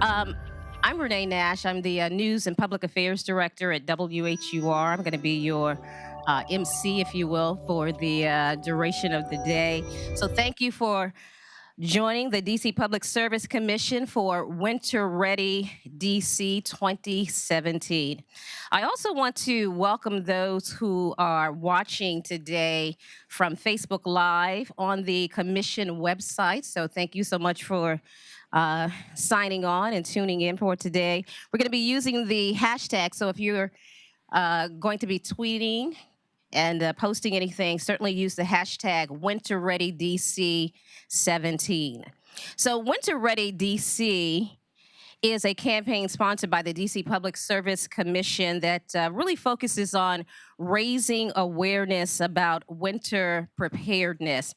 Um, I'm Renee Nash. I'm the News and Public Affairs Director at WHUR. I'm going to be your MC, if you will, for the duration of the day. So thank you for joining the DC Public Service Commission for Winter Ready DC 2017. I also want to welcome those who are watching today from Facebook Live on the Commission website. So thank you so much for signing on and tuning in for today. We're going to be using the hashtag. So if you're going to be tweeting and posting anything, certainly use the hashtag WinterReadyDC17. So Winter Ready DC is a campaign sponsored by the DC Public Service Commission that really focuses on raising awareness about winter preparedness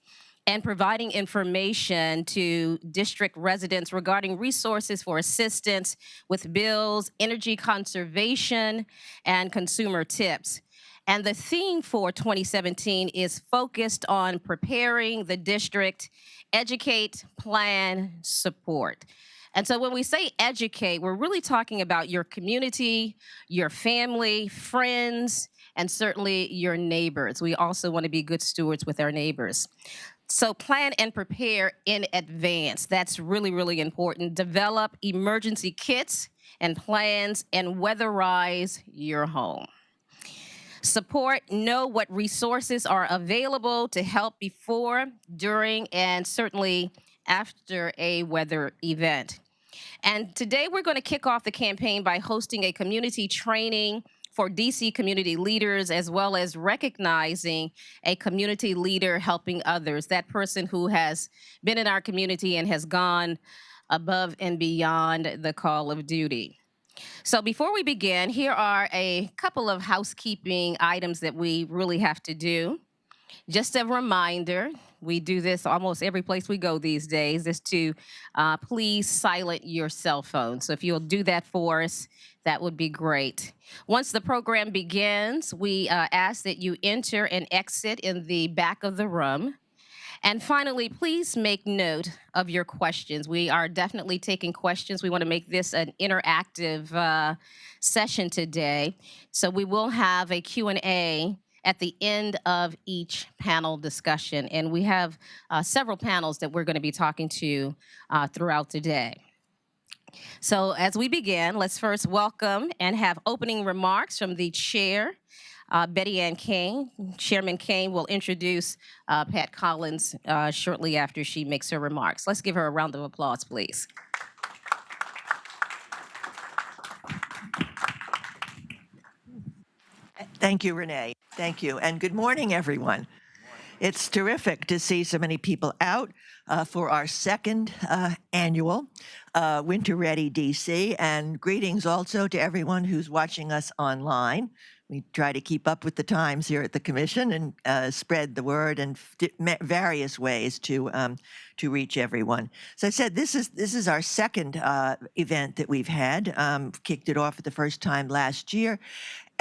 and providing information to district residents regarding resources for assistance with bills, energy conservation, and consumer tips. And the theme for 2017 is focused on preparing the district, educate, plan, support. And so when we say educate, we're really talking about your community, your family, friends, and certainly your neighbors. We also want to be good stewards with our neighbors. So plan and prepare in advance. That's really, really important. Develop emergency kits and plans and weatherize your home. Support, know what resources are available to help before, during, and certainly after a weather event. And today we're going to kick off the campaign by hosting a community training for DC community leaders, as well as recognizing a community leader helping others, that person who has been in our community and has gone above and beyond the call of duty. So before we begin, here are a couple of housekeeping items that we really have to do. Just a reminder, we do this almost every place we go these days, is to please silent your cell phone. So if you'll do that for us, that would be great. Once the program begins, we ask that you enter and exit in the back of the room. And finally, please make note of your questions. We are definitely taking questions. We want to make this an interactive session today. So we will have a Q&A at the end of each panel discussion. And we have several panels that we're going to be talking to throughout the day. So as we begin, let's first welcome and have opening remarks from the chair, Betty Ann Kane. Chairman Kane will introduce Pat Collins shortly after she makes her remarks. Let's give her a round of applause, please. Thank you, Renee. Thank you. And good morning, everyone. It's terrific to see so many people out for our second annual Winter Ready DC. And greetings also to everyone who's watching us online. We try to keep up with the times here at the Commission and spread the word in various ways to reach everyone. So I said, this is our second event that we've had. Kicked it off for the first time last year.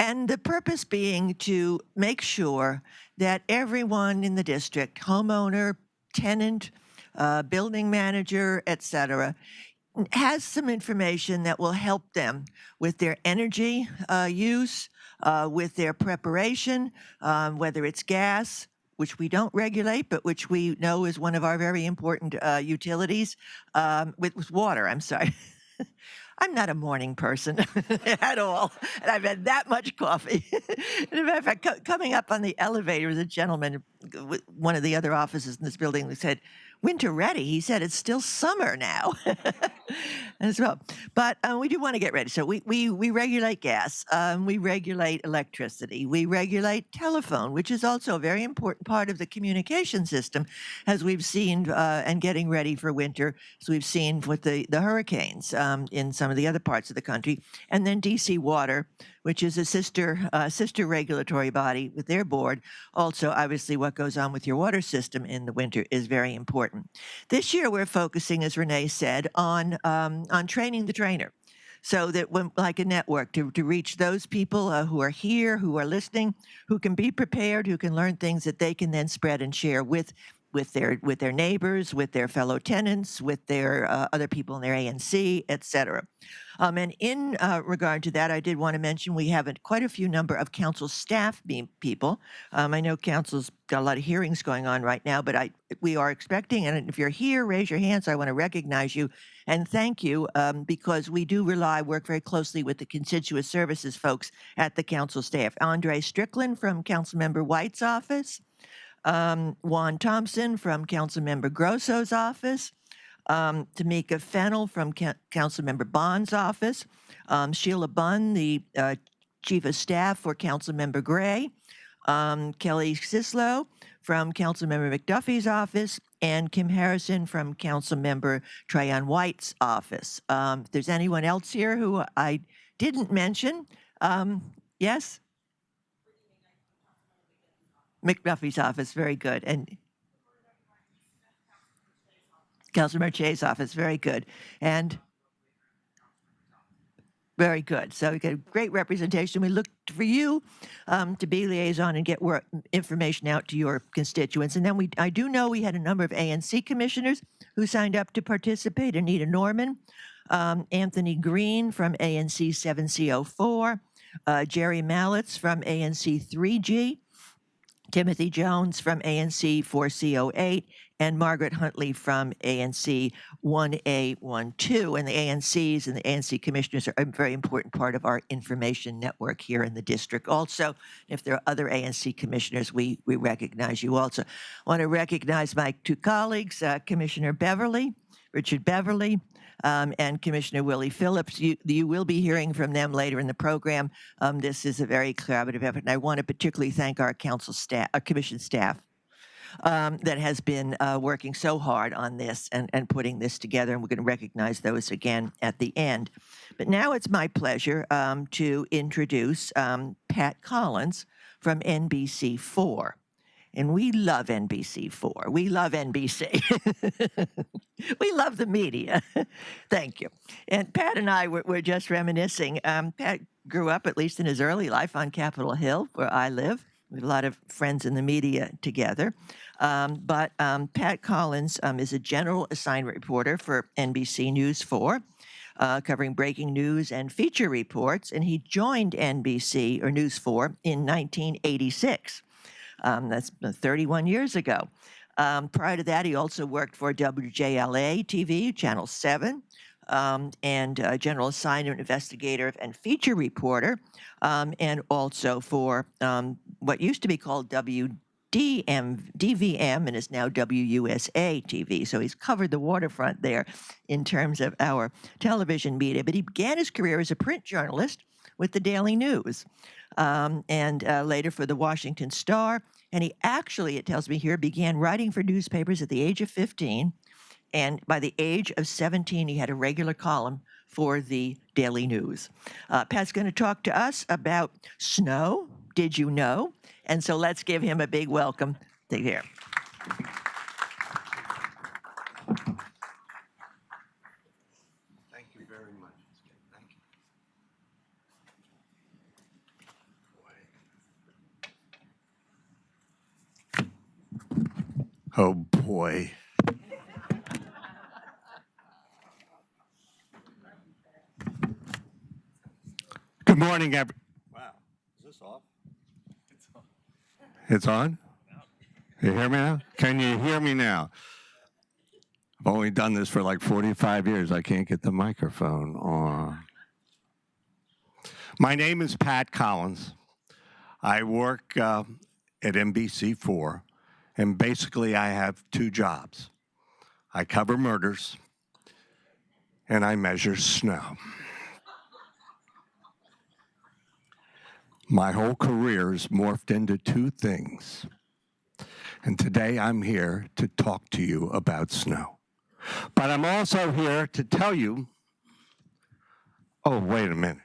And the purpose being to make sure that everyone in the district, homeowner, tenant, building manager, et cetera, has some information that will help them with their energy use, with their preparation, whether it's gas, which we don't regulate, but which we know is one of our very important utilities, with water, I'm sorry. I'm not a morning person at all, and I've had that much coffee. And in fact, coming up on the elevator, a gentleman, one of the other offices in this building, said, "Winter ready." He said, "It's still summer now." As well. But we do want to get ready. So we regulate gas. We regulate electricity. We regulate telephone, which is also a very important part of the communication system, as we've seen, and getting ready for winter, as we've seen with the hurricanes in some of the other parts of the country. And then DC Water, which is a sister regulatory body with their board. Also, obviously, what goes on with your water system in the winter is very important. This year, we're focusing, as Renee said, on training the trainer, so that when, like a network, to reach those people who are here, who are listening, who can be prepared, who can learn things that they can then spread and share with with their neighbors, with their fellow tenants, with their other people in their ANC, et cetera. And in regard to that, I did want to mention we have quite a few number of council staff people. I know council's got a lot of hearings going on right now, but we are expecting, and if you're here, raise your hands. I want to recognize you and thank you because we do work very closely with the constituent services folks at the council staff. Andre Strickland from Councilmember White's office, Juan Thompson from Councilmember Grosso's office, Tamika Fennell from Councilmember Bond's office, Sheila Bunn, the Chief of Staff for Councilmember Gray, Kelly Sislow from Councilmember McDuffie's office, and Kim Harrison from Councilmember Trayon White's office. If there's anyone else here who I didn't mention, yes? McDuffie's office, very good. And Councilmember Che's office, very good. And very good. So we get a great representation. We look for you to be liaison and get information out to your constituents. And then I do know we had a number of ANC commissioners who signed up to participate. Anita Norman, Anthony Green from ANC 7C04, Jerry Mallitz from ANC 3G, Timothy Jones from ANC 4C08, and Margaret Huntley from ANC 1A12. And the ANCs and the ANC commissioners are a very important part of our information network here in the district. Also, if there are other ANC commissioners, we recognize you also. I want to recognize my two colleagues, Commissioner Beverly, Richard Beverly, and Commissioner Willie Phillips. You will be hearing from them later in the program. This is a very collaborative effort, and I want to particularly thank our council staff, our commission staff, that has been working so hard on this and putting this together, and we're going to recognize those again at the end. But now it's my pleasure to introduce Pat Collins from NBC4. And we love NBC4. We love NBC. We love the media. Thank you. And Pat and I were just reminiscing. Pat grew up, at least in his early life, on Capitol Hill, where I live. We have a lot of friends in the media together. But Pat Collins is a general assignment reporter for NBC News 4, covering breaking news and feature reports. And he joined NBC, or News 4, in 1986. That's 31 years ago. Prior to that, he also worked for WJLA TV, Channel 7, and general assignment investigator and feature reporter, and also for what used to be called DVM and is now WUSA TV. So he's covered the waterfront there in terms of our television media. But he began his career as a print journalist with the Daily News, and later for the Washington Star. And he actually, it tells me here, began writing for newspapers at the age of 15. And by the age of 17, he had a regular column for the Daily News. Pat's going to talk to us about snow. Did you know? And so let's give him a big welcome. Take care. Thank you very much. Thank you. Oh, boy. Good morning, Wow. Is this off? It's on? You hear me now? Can you hear me now? I've only done this for like 45 years. I can't get the microphone on. My name is Pat Collins. I work at NBC4, and basically I have two jobs. I cover murders, and I measure snow. My whole career has morphed into two things. And today I'm here to talk to you about snow. But I'm also here to tell you, oh, wait a minute.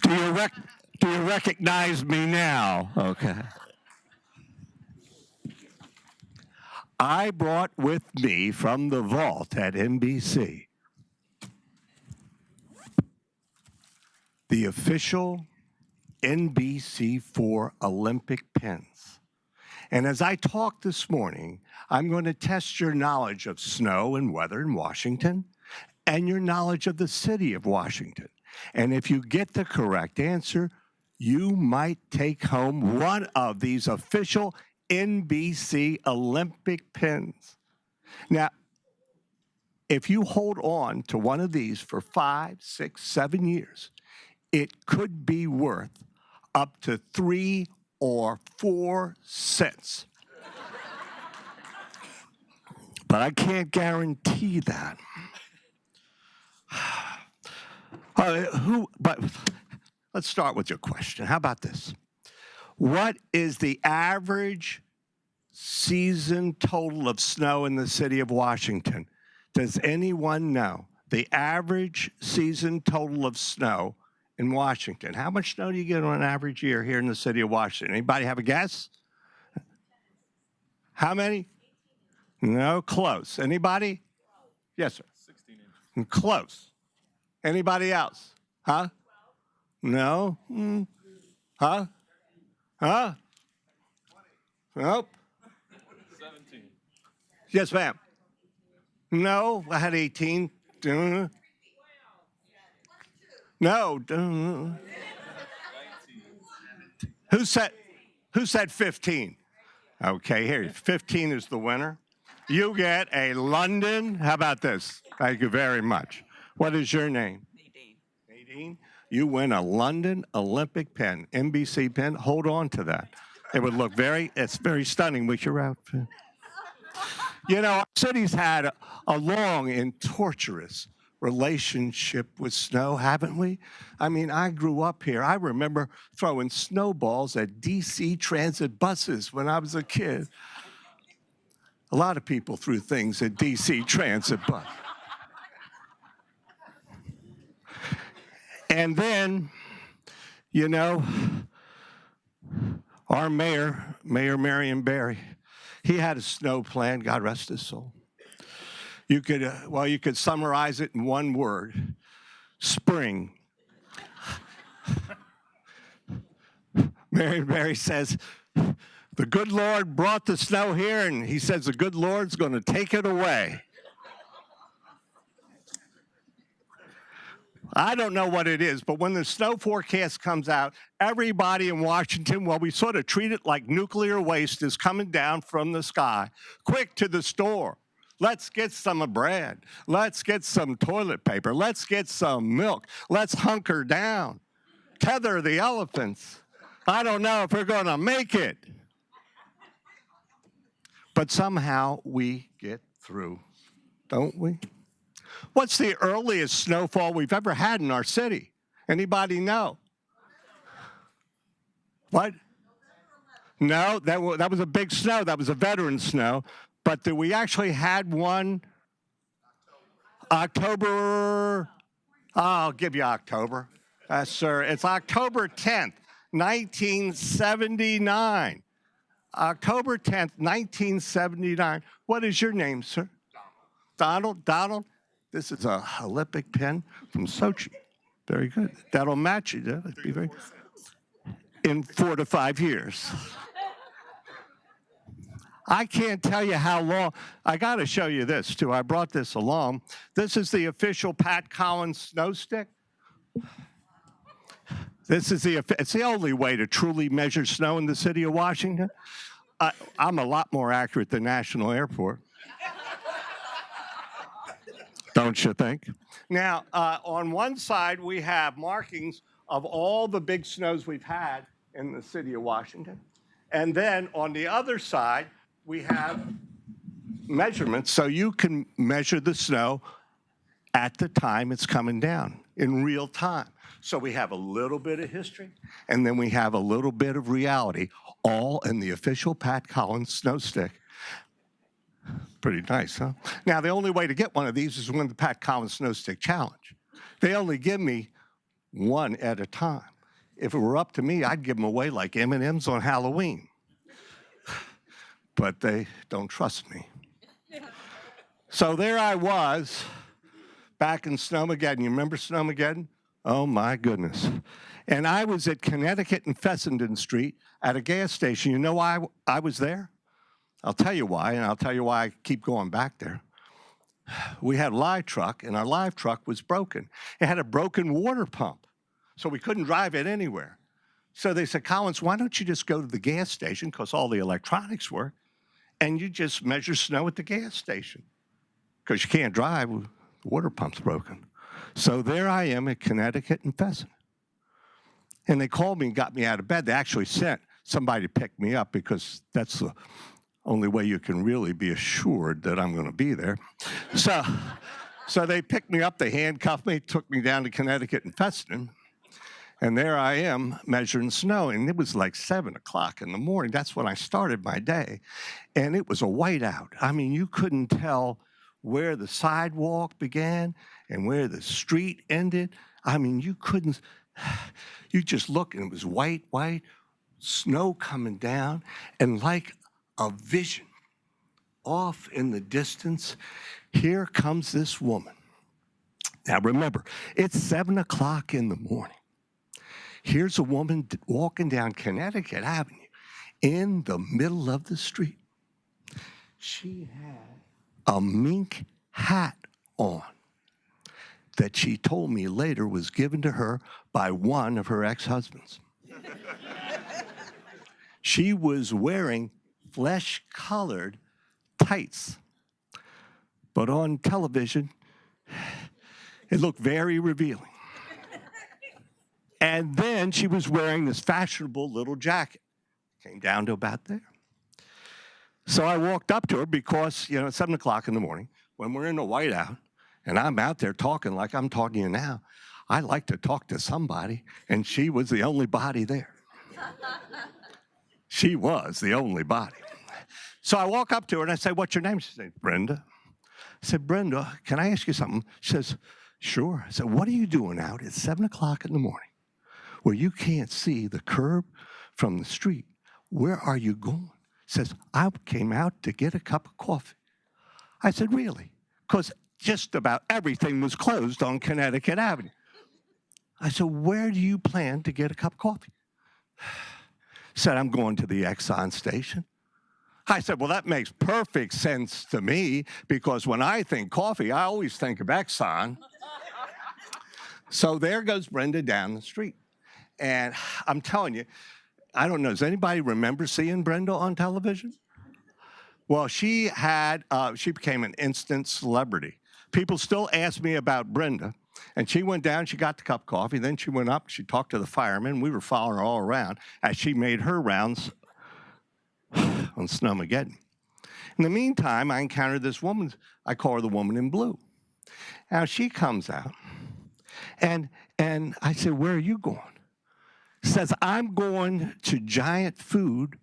Do you recognize me now? Okay. I brought with me from the vault at NBC the official NBC4 Olympic pins. And as I talk this morning, I'm going to test your knowledge of snow and weather in Washington and your knowledge of the city of Washington. And if you get the correct answer, you might take home one of these official NBC Olympic pins. Now, if you hold on to one of these for 5, 6, 7 years, it could be worth up to 3 or 4 cents. But I can't guarantee that. But let's start with your question. How about this? What is the average season total of snow in the city of Washington? Does anyone know the average season total of snow in Washington? How much snow do you get on an average year here in the city of Washington? Anybody have a guess? How many? No, close. Anybody? Yes, sir. 16 inches. Close. Anybody else? Huh? No? Huh? Huh? Nope. 17. Yes, ma'am. No, I had 18. No. Who said 15? Okay, here, 15 is the winner. You get a London. How about this? Thank you very much. What is your name? Nadine. Nadine? You win a London Olympic pen, NBC pen. Hold on to that. It would look it's very stunning with your outfit. You know, our city's had a long and torturous relationship with snow, haven't we? I mean, I grew up here. I remember throwing snowballs at DC transit buses when I was a kid. A lot of people threw things at DC transit buses. And then, you know, our Mayor Marion Barry, he had a snow plan, God rest his soul. You could summarize it in one word: spring. Marion Barry says, the good Lord brought the snow here, and he says the good Lord's going to take it away. I don't know what it is, but when the snow forecast comes out, everybody in Washington, well, we sort of treat it like nuclear waste is coming down from the sky. Quick to the store. Let's get some bread. Let's get some toilet paper. Let's get some milk. Let's hunker down. Tether the elephants. I don't know if we're going to make it. But somehow we get through, don't we? What's the earliest snowfall we've ever had in our city? Anybody know? What? No, that was a big snow. That was a veteran snow. But we actually had one October. I'll give you October. Sir, it's October 10th, 1979. October 10th, 1979. What is your name, sir? Donald. Donald? This is a Olympic pen from Sochi. Very good. That'll match you. That'd be very in 4 to 5 years. I can't tell you how long. I got to show you this, too. I brought this along. This is the official Pat Collins snow stick. It's the only way to truly measure snow in the city of Washington. I'm a lot more accurate than National Airport. Don't you think? Now, on one side, we have markings of all the big snows we've had in the city of Washington. And then on the other side, we have measurements, so you can measure the snow at the time it's coming down in real time. So we have a little bit of history, and then we have a little bit of reality, all in the official Pat Collins snow stick. Pretty nice, huh? Now, the only way to get one of these is win the Pat Collins Snow Stick Challenge. They only give me one at a time. If it were up to me, I'd give them away like M&Ms on Halloween. But they don't trust me. So there I was, back in Snowmageddon. You remember Snowmageddon? Oh, my goodness. And I was at Connecticut and Fessenden Street at a gas station. You know why I was there? I'll tell you why, and I'll tell you why I keep going back there. We had a live truck, and our live truck was broken. It had a broken water pump, so we couldn't drive it anywhere. So they said, Collins, why don't you just go to the gas station, because all the electronics work, and you just measure snow at the gas station, because you can't drive, the water pump's broken. So there I am at Connecticut and Fessenden. And they called me and got me out of bed. They actually sent somebody to pick me up, because that's the only way you can really be assured that I'm going to be there. So they picked me up, they handcuffed me, took me down to Connecticut and Fessenden. And there I am measuring snow, and it was like 7 o'clock in the morning. That's when I started my day. And it was a whiteout. I mean, you couldn't tell where the sidewalk began and where the street ended. I mean, you couldn't, you just look, and it was white, snow coming down, and like a vision off in the distance, here comes this woman. Now remember, it's 7 o'clock in the morning. Here's a woman walking down Connecticut Avenue in the middle of the street. She had a mink hat on that she told me later was given to her by one of her ex-husbands. She was wearing flesh-colored tights, but on television, it looked very revealing. And then she was wearing this fashionable little jacket. Came down to about there. So I walked up to her because, it's 7 o'clock in the morning when we're in a whiteout and I'm out there talking like I'm talking to you now. I like to talk to somebody, and she was the only body there. She was the only body. So I walk up to her and I say, "What's your name?" She said, "Brenda." I said, "Brenda, can I ask you something?" She says, "Sure." I said, "What are you doing out at 7 o'clock in the morning where you can't see the curb from the street? Where are you going?" She says, "I came out to get a cup of coffee." I said, "Really?" Because just about everything was closed on Connecticut Avenue. I said, "Where do you plan to get a cup of coffee?" Said, "I'm going to the Exxon station." I said, "Well, that makes perfect sense to me, because when I think coffee, I always think of Exxon." So there goes Brenda down the street. And I'm telling you, I don't know, does anybody remember seeing Brenda on television? Well, she became an instant celebrity. People still ask me about Brenda. And she went down, she got the cup of coffee, then she went up, she talked to the firemen. We were following her all around as she made her rounds on Snowmageddon. In the meantime, I encountered this woman. I call her the woman in blue. Now, she comes out, and I said, "Where are you going?" Says, "I'm going to Giant Food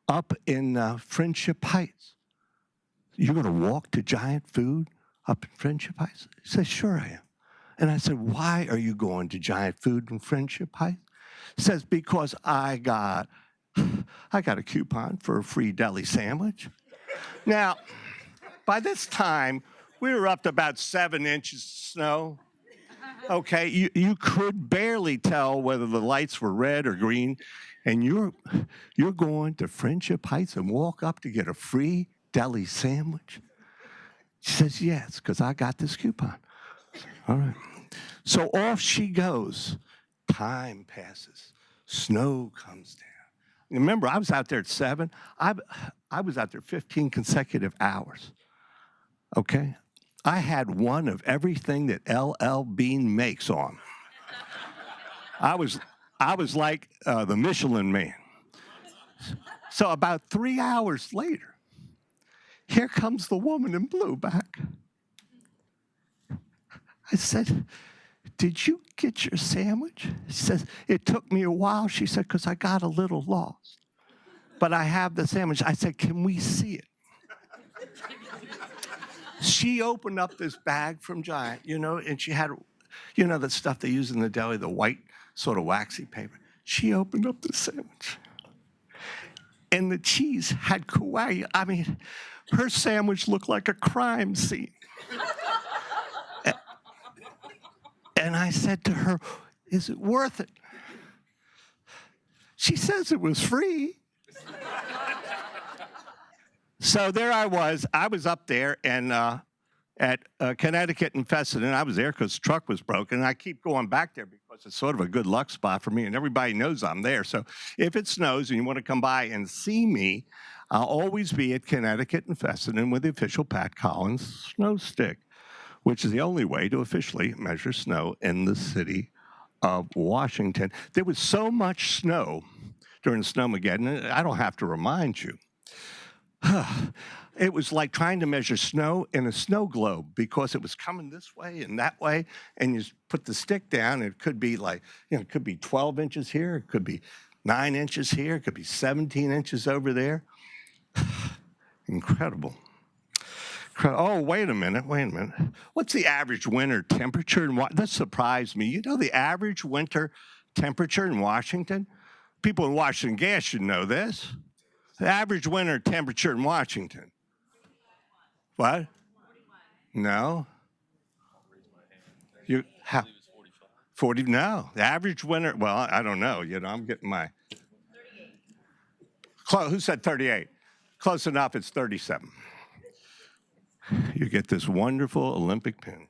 up in Friendship Heights." "You're going to walk to Giant Food up in Friendship Heights?" She says, "Sure I am." And I said, "Why are you going to Giant Food in Friendship Heights?" Says, "Because I got a coupon for a free deli sandwich." Now, by this time, we were up to about 7 inches of snow. Okay, you could barely tell whether the lights were red or green, and you're going to Friendship Heights and walk up to get a free deli sandwich? She says, "Yes, because I got this coupon." All right. So off she goes. Time passes. Snow comes down. Remember, I was out there at 7. I was out there 15 consecutive hours. Okay? I had one of everything that LL Bean makes on. I was like the Michelin Man. So about 3 hours later, here comes the woman in blue back. I said, "Did you get your sandwich?" She says, "It took me a while," she said, "because I got a little lost. But I have the sandwich." I said, "Can we see it?" She opened up this bag from Giant, and she had, the stuff they use in the deli, the white sort of waxy paper. She opened up the sandwich. And the cheese had coagulated. I mean, her sandwich looked like a crime scene. And I said to her, is it worth it? She says it was free. So there I was up there and at Connecticut and Fessenden. I was there because the truck was broken. And I keep going back there because it's sort of a good luck spot for me, and everybody knows I'm there. So if it snows and you want to come by and see me, I'll always be at Connecticut and Fessenden with the official Pat Collins snow stick, which is the only way to officially measure snow in the city of Washington. There was so much snow during Snowmageddon, I don't have to remind you. It was like trying to measure snow in a snow globe because it was coming this way and that way, and you put the stick down, and it could be like, it could be 12 inches here, it could be 9 inches here, it could be 17 inches over there. Incredible. Oh, wait a minute. What's the average winter temperature in Washington? That surprised me. You know the average winter temperature in Washington? People in Washington Gas should know this. The average winter temperature in Washington. What? No. You how? 40? No. The average winter. Well, I don't know. I'm getting my. Who said 38? Close enough. It's 37. You get this wonderful Olympic pin.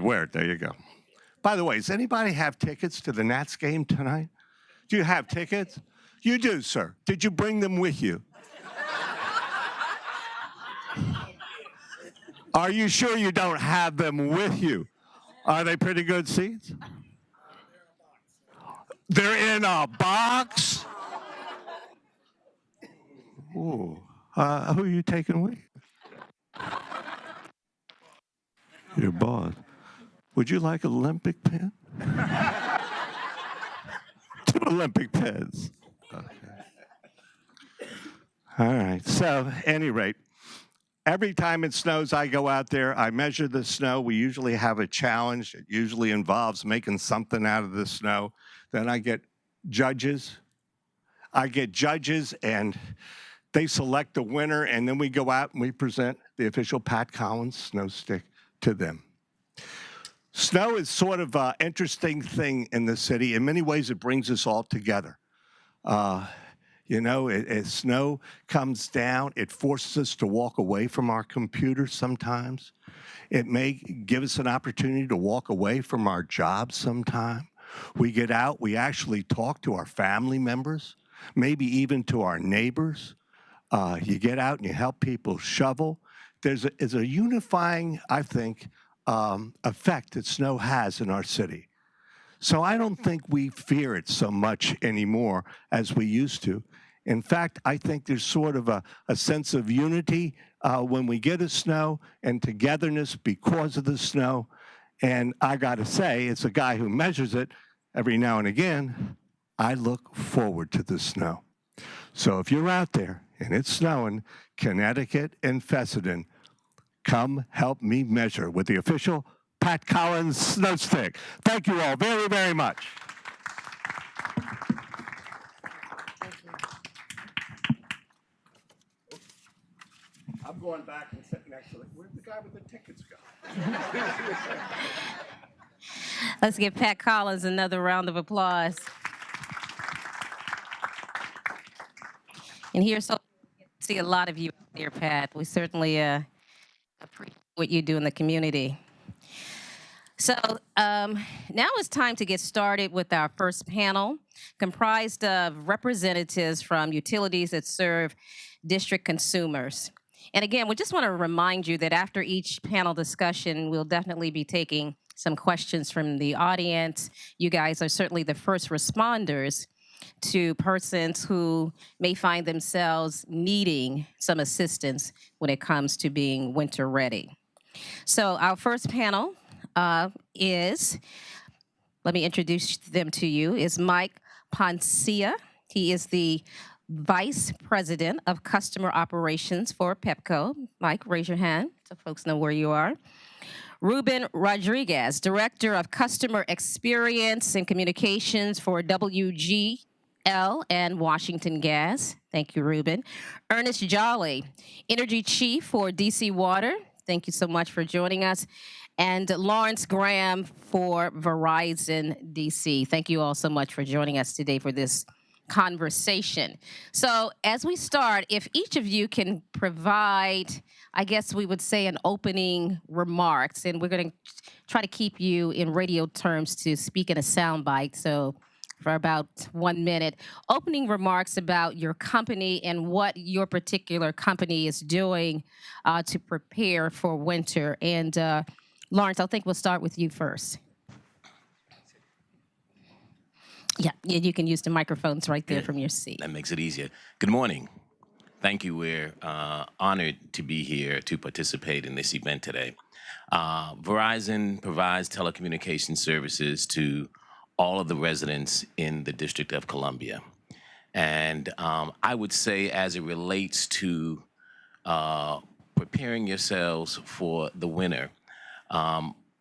Wear it. There you go. By the way, does anybody have tickets to the Nats game tonight? Do you have tickets? You do, sir. Did you bring them with you? Are you sure you don't have them with you? Are they pretty good seats? They're in a box? Ooh. Who are you taking with you? Your boss. Would you like an Olympic pin? 2 Olympic pins. Okay. All right. So, at any rate, every time it snows, I go out there. I measure the snow. We usually have a challenge. It usually involves making something out of the snow. Then I get judges. And they select the winner, and then we go out and we present the official Pat Collins snow stick to them. Snow is sort of an interesting thing in the city. In many ways, it brings us all together. As snow comes down, it forces us to walk away from our computers sometimes. It may give us an opportunity to walk away from our jobs sometime. We get out, we actually talk to our family members, maybe even to our neighbors. You get out and you help people shovel. There's a unifying, I think, effect that snow has in our city. So I don't think we fear it so much anymore as we used to. In fact, I think there's sort of a sense of unity when we get a snow and togetherness because of the snow. And I got to say, as a guy who measures it every now and again, I look forward to the snow. So if you're out there and it's snowing, Connecticut and Fessenden, come help me measure with the official Pat Collins snow stick. Thank you all very, very much. I'm going back and sitting next to where'd the guy with the tickets go? Let's give Pat Collins another round of applause. And here's so see a lot of you here, Pat. We certainly appreciate what you do in the community. So now it's time to get started with our first panel, comprised of representatives from utilities that serve district consumers. And again, we just want to remind you that after each panel discussion, we'll definitely be taking some questions from the audience. You guys are certainly the first responders to persons who may find themselves needing some assistance when it comes to being winter ready. So our first panel is, let me introduce them to you, is Mike Poncia. He is the Vice President of Customer Operations for Pepco. Mike, raise your hand so folks know where you are. Ruben Rodriguez, Director of Customer Experience and Communications for WGL and Washington Gas. Thank you, Ruben. Ernest Jolly, Energy Chief for DC Water. Thank you so much for joining us. And Lawrence Graham for Verizon DC. Thank you all so much for joining us today for this conversation. So, as we start, if each of you can provide, I guess we would say, an opening remarks, and we're going to try to keep you in radio terms to speak in a soundbite. So, for about 1 minute, opening remarks about your company and what your particular company is doing to prepare for winter. And Lawrence, I think we'll start with you first. Yeah, you can use the microphones right there from your seat. That makes it easier. Good morning. Thank you. We're honored to be here to participate in this event today. Verizon provides telecommunication services to all of the residents in the District of Columbia. And I would say, as it relates to preparing yourselves for the winter,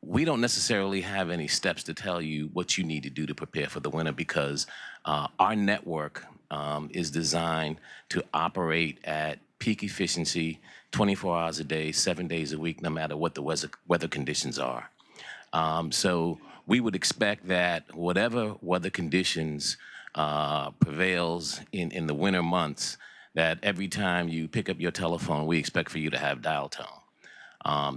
we don't necessarily have any steps to tell you what you need to do to prepare for the winter, because our network is designed to operate at peak efficiency 24 hours a day, 7 days a week, no matter what the weather conditions are. So we would expect that whatever weather conditions prevails in the winter months, that every time you pick up your telephone, we expect for you to have dial tone.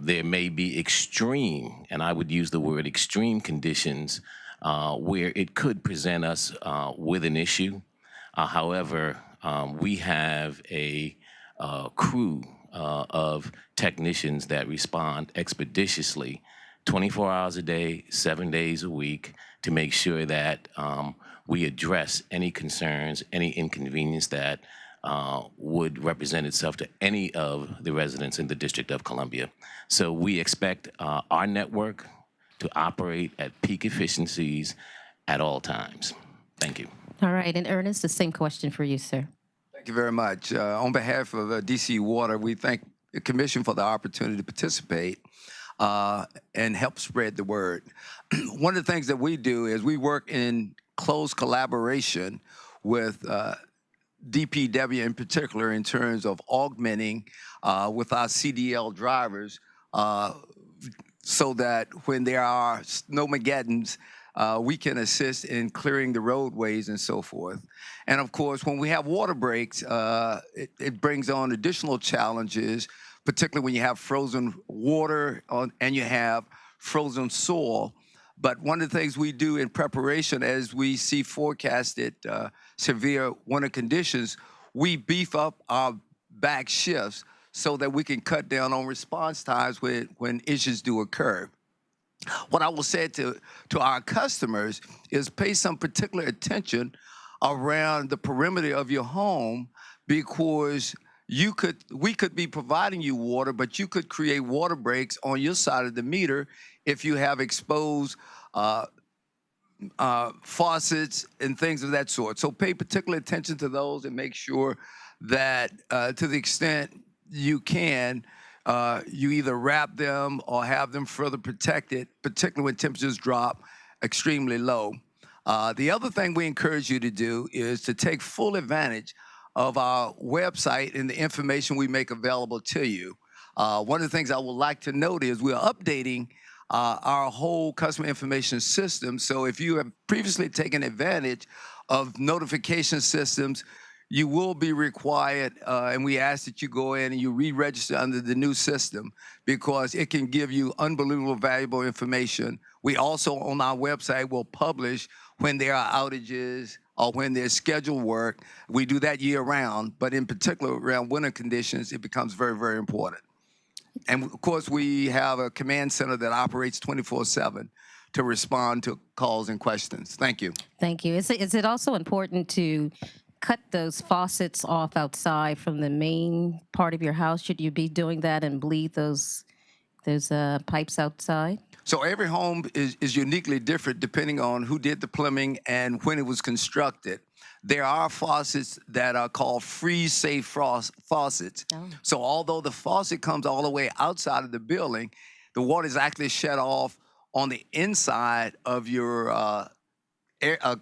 There may be extreme, and I would use the word extreme conditions, where it could present us with an issue. However, we have a crew of technicians that respond expeditiously 24 hours a day, 7 days a week, to make sure that we address any concerns, any inconvenience that would represent itself to any of the residents in the District of Columbia. So we expect our network to operate at peak efficiencies at all times. Thank you. All right, and Ernest, the same question for you, sir. Thank you very much. On behalf of DC Water, we thank the Commission for the opportunity to participate and help spread the word. One of the things that we do is we work in close collaboration with DPW in particular, in terms of augmenting with our CDL drivers so that when there are snowmageddons, we can assist in clearing the roadways and so forth. And of course, when we have water breaks, it brings on additional challenges, particularly when you have frozen water and you have frozen soil. But one of the things we do in preparation, as we see forecasted severe winter conditions, we beef up our back shifts so that we can cut down on response times when issues do occur. What I will say to our customers is pay some particular attention around the perimeter of your home, because we could be providing you water, but you could create water breaks on your side of the meter if you have exposed faucets and things of that sort. So pay particular attention to those and make sure that to the extent you can, you either wrap them or have them further protected, particularly when temperatures drop extremely low. The other thing we encourage you to do is to take full advantage of our website and the information we make available to you. One of the things I would like to note is we're updating our whole customer information system. So if you have previously taken advantage of notification systems, you will be required, and we ask that you go in and you re-register under the new system, because it can give you unbelievable valuable information. We also, on our website, will publish when there are outages or when there's scheduled work. We do that year-round, but in particular around winter conditions, it becomes very, very important. And of course, we have a command center that operates 24/7 to respond to calls and questions. Thank you. Thank you. Is it also important to cut those faucets off outside from the main part of your house? Should you be doing that and bleed those pipes outside? So every home is uniquely different depending on who did the plumbing and when it was constructed. There are faucets that are called freeze-safe faucets. Oh. So although the faucet comes all the way outside of the building, the water is actually shut off on the inside of your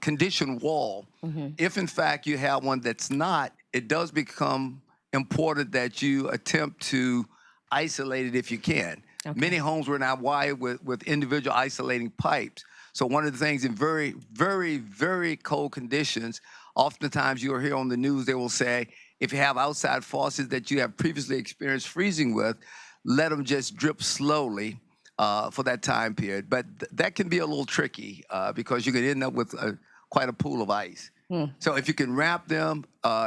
conditioned wall. Mm-hmm. If in fact you have one that's not, it does become important that you attempt to isolate it if you can. Okay. Many homes were not wired with individual isolating pipes. So one of the things in very, very, very cold conditions, oftentimes you'll hear on the news, they will say, if you have outside faucets that you have previously experienced freezing with, let them just drip slowly for that time period. But that can be a little tricky because you could end up with quite a pool of ice. So if you can wrap them,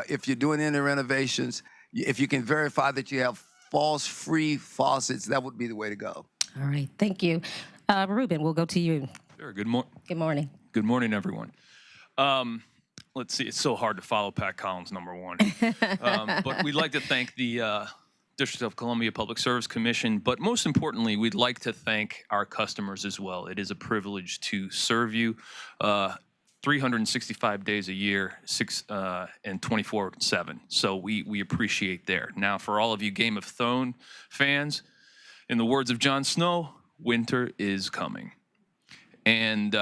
if you're doing any renovations, if you can verify that you have false-free faucets, that would be the way to go. All right. Thank you. Ruben, we'll go to you. Sure. Good morning. Good morning, everyone. Let's see. It's so hard to follow Pat Collins, number one. But we'd like to thank the District of Columbia Public Service Commission. But most importantly, we'd like to thank our customers as well. It is a privilege to serve you 365 days a year, and 24/7. So we appreciate there. Now, for all of you Game of Thrones fans, in the words of Jon Snow, winter is coming. And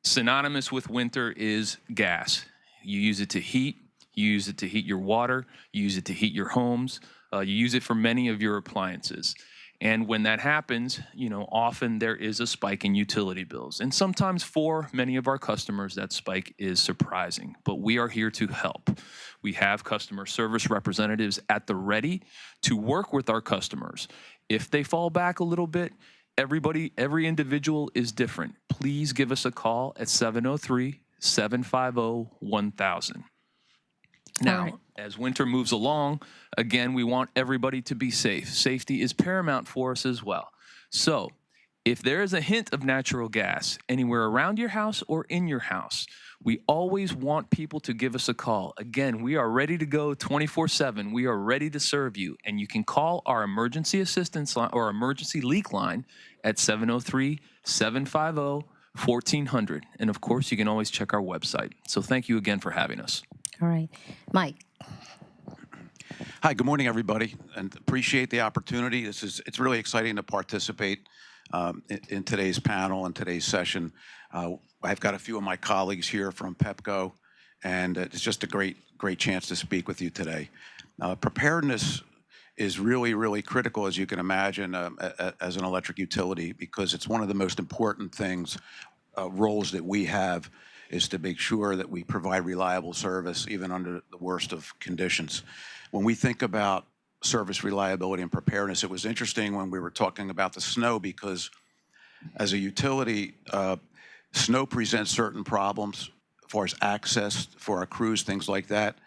synonymous with winter is gas. You use it to heat. You use it to heat your water. You use it to heat your homes. You use it for many of your appliances. And when that happens, often there is a spike in utility bills. And sometimes for many of our customers, that spike is surprising. But we are here to help. We have customer service representatives at the ready to work with our customers. If they fall back a little bit, every individual is different. Please give us a call at 703-750-1000. Now, as winter moves along, again, we want everybody to be safe. Safety is paramount for us as well. So, if there is a hint of natural gas anywhere around your house or in your house, we always want people to give us a call. Again, we are ready to go 24/7. We are ready to serve you. And you can call our emergency assistance line or emergency leak line at 703-750-1400. And of course, you can always check our website. So thank you again for having us. All right. Mike. Hi, good morning, everybody, and appreciate the opportunity. It's really exciting to participate in today's panel and today's session. I've got a few of my colleagues here from PEPCO, and it's just a great chance to speak with you today. Preparedness is really, really critical, as you can imagine, as an electric utility, because it's one of the most important things, roles that we have, is to make sure that we provide reliable service even under the worst of conditions. When we think about service reliability and preparedness, it was interesting when we were talking about the snow, because as a utility, snow presents certain problems as far as access for our crews, things like that.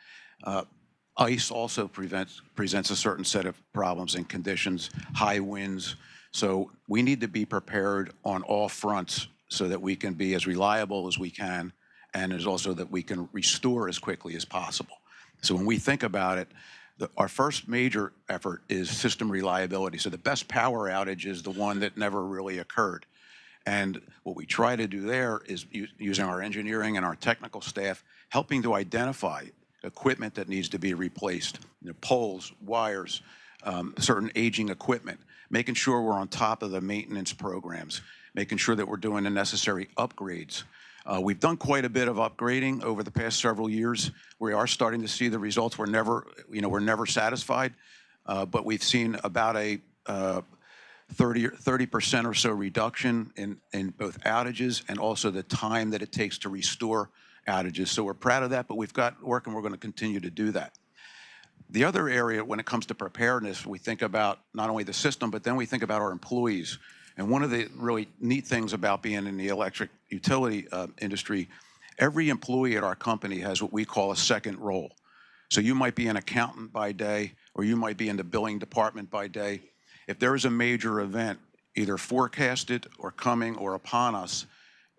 Ice also presents a certain set of problems and conditions, high winds. So we need to be prepared on all fronts so that we can be as reliable as we can, and is also that we can restore as quickly as possible. So when we think about it, our first major effort is system reliability. So the best power outage is the one that never really occurred. And what we try to do there is using our engineering and our technical staff, helping to identify equipment that needs to be replaced, poles, wires, certain aging equipment, making sure we're on top of the maintenance programs, making sure that we're doing the necessary upgrades. We've done quite a bit of upgrading over the past several years. We are starting to see the results. We're never satisfied, but we've seen about a 30% or so reduction in both outages and also the time that it takes to restore outages. So we're proud of that, but we've got work and we're going to continue to do that. The other area when it comes to preparedness, we think about not only the system, but then we think about our employees. And one of the really neat things about being in the electric utility industry, every employee at our company has what we call a second role. So you might be an accountant by day, or you might be in the billing department by day. If there is a major event, either forecasted or coming or upon us,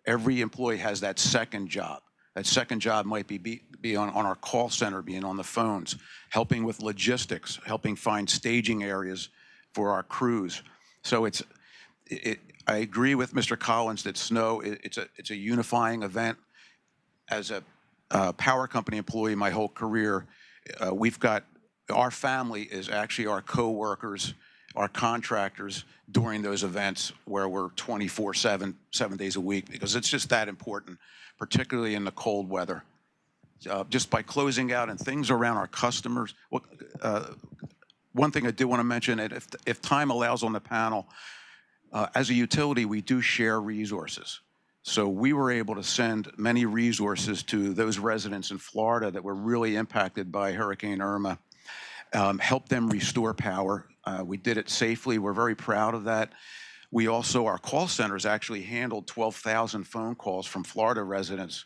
every employee has that second job. That second job might be on our call center, being on the phones, helping with logistics, helping find staging areas for our crews. So I agree with Mr. Collins that snow, it's a unifying event. As a power company employee my whole career, we've got, our family is actually our co-workers, our contractors during those events where we're 24/7, 7 days a week, because it's just that important, particularly in the cold weather. Just by closing out and things around our customers, one thing I do want to mention, and if time allows on the panel, as a utility, we do share resources. So we were able to send many resources to those residents in Florida that were really impacted by Hurricane Irma, help them restore power. We did it safely. We're very proud of that. We also, our call centers actually handled 12,000 phone calls from Florida residents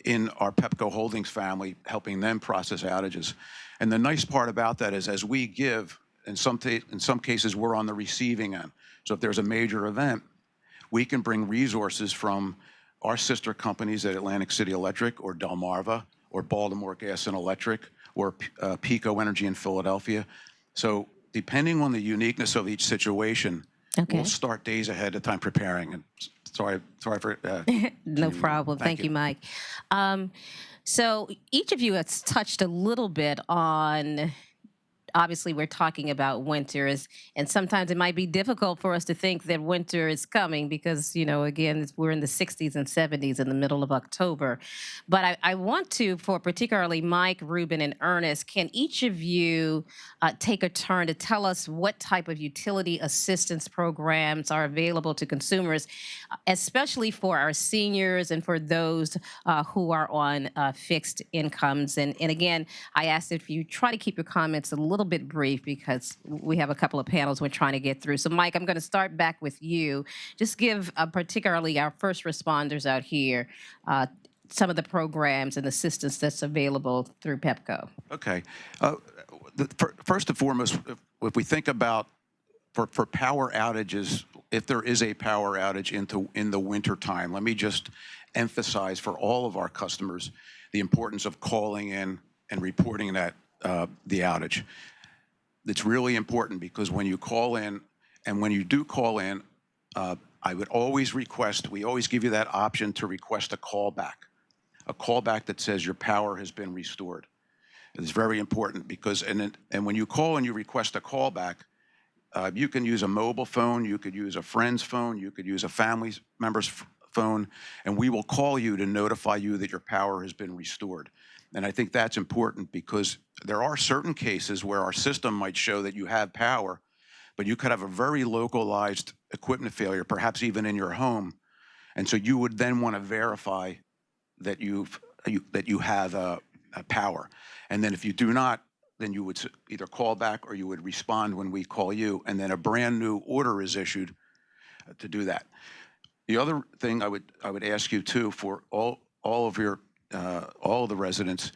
in our Pepco Holdings family, helping them process outages. And the nice part about that is as we give, in some cases, we're on the receiving end. So if there's a major event, we can bring resources from our sister companies at Atlantic City Electric or Delmarva or Baltimore Gas and Electric or Pico Energy in Philadelphia. So depending on the uniqueness of each situation, we'll start days ahead of time preparing. And sorry for no problem. Thank you, Mike. So each of you has touched a little bit on, obviously we're talking about winters, and sometimes it might be difficult for us to think that winter is coming because, you know, again, we're in the 60s and 70s in the middle of October. But I want to, for particularly Mike, Ruben, and Ernest, can each of you take a turn to tell us what type of utility assistance programs are available to consumers, especially for our seniors and for those who are on fixed incomes. And again, I asked if you try to keep your comments a little bit brief because we have a couple of panels we're trying to get through. So Mike, I'm going to start back with you. Just give particularly our first responders out here some of the programs and assistance that's available through Pepco. Okay. First and foremost, if we think about for power outages, if there is a power outage in the winter time, let me just emphasize for all of our customers the importance of calling in and reporting that the outage. It's really important because when you call in, and when you do call in, I would always request, we always give you that option to request a callback that says your power has been restored. It's very important because, and when you call and you request a callback, you can use a mobile phone, you could use a friend's phone, you could use a family member's phone, and we will call you to notify you that your power has been restored. And I think that's important because there are certain cases where our system might show that you have power, but you could have a very localized equipment failure, perhaps even in your home. And so you would then want to verify that you have a power. And then if you do not, then you would either call back or you would respond when we call you, and then a brand new order is issued to do that. The other thing I would ask you too, for all of the residents,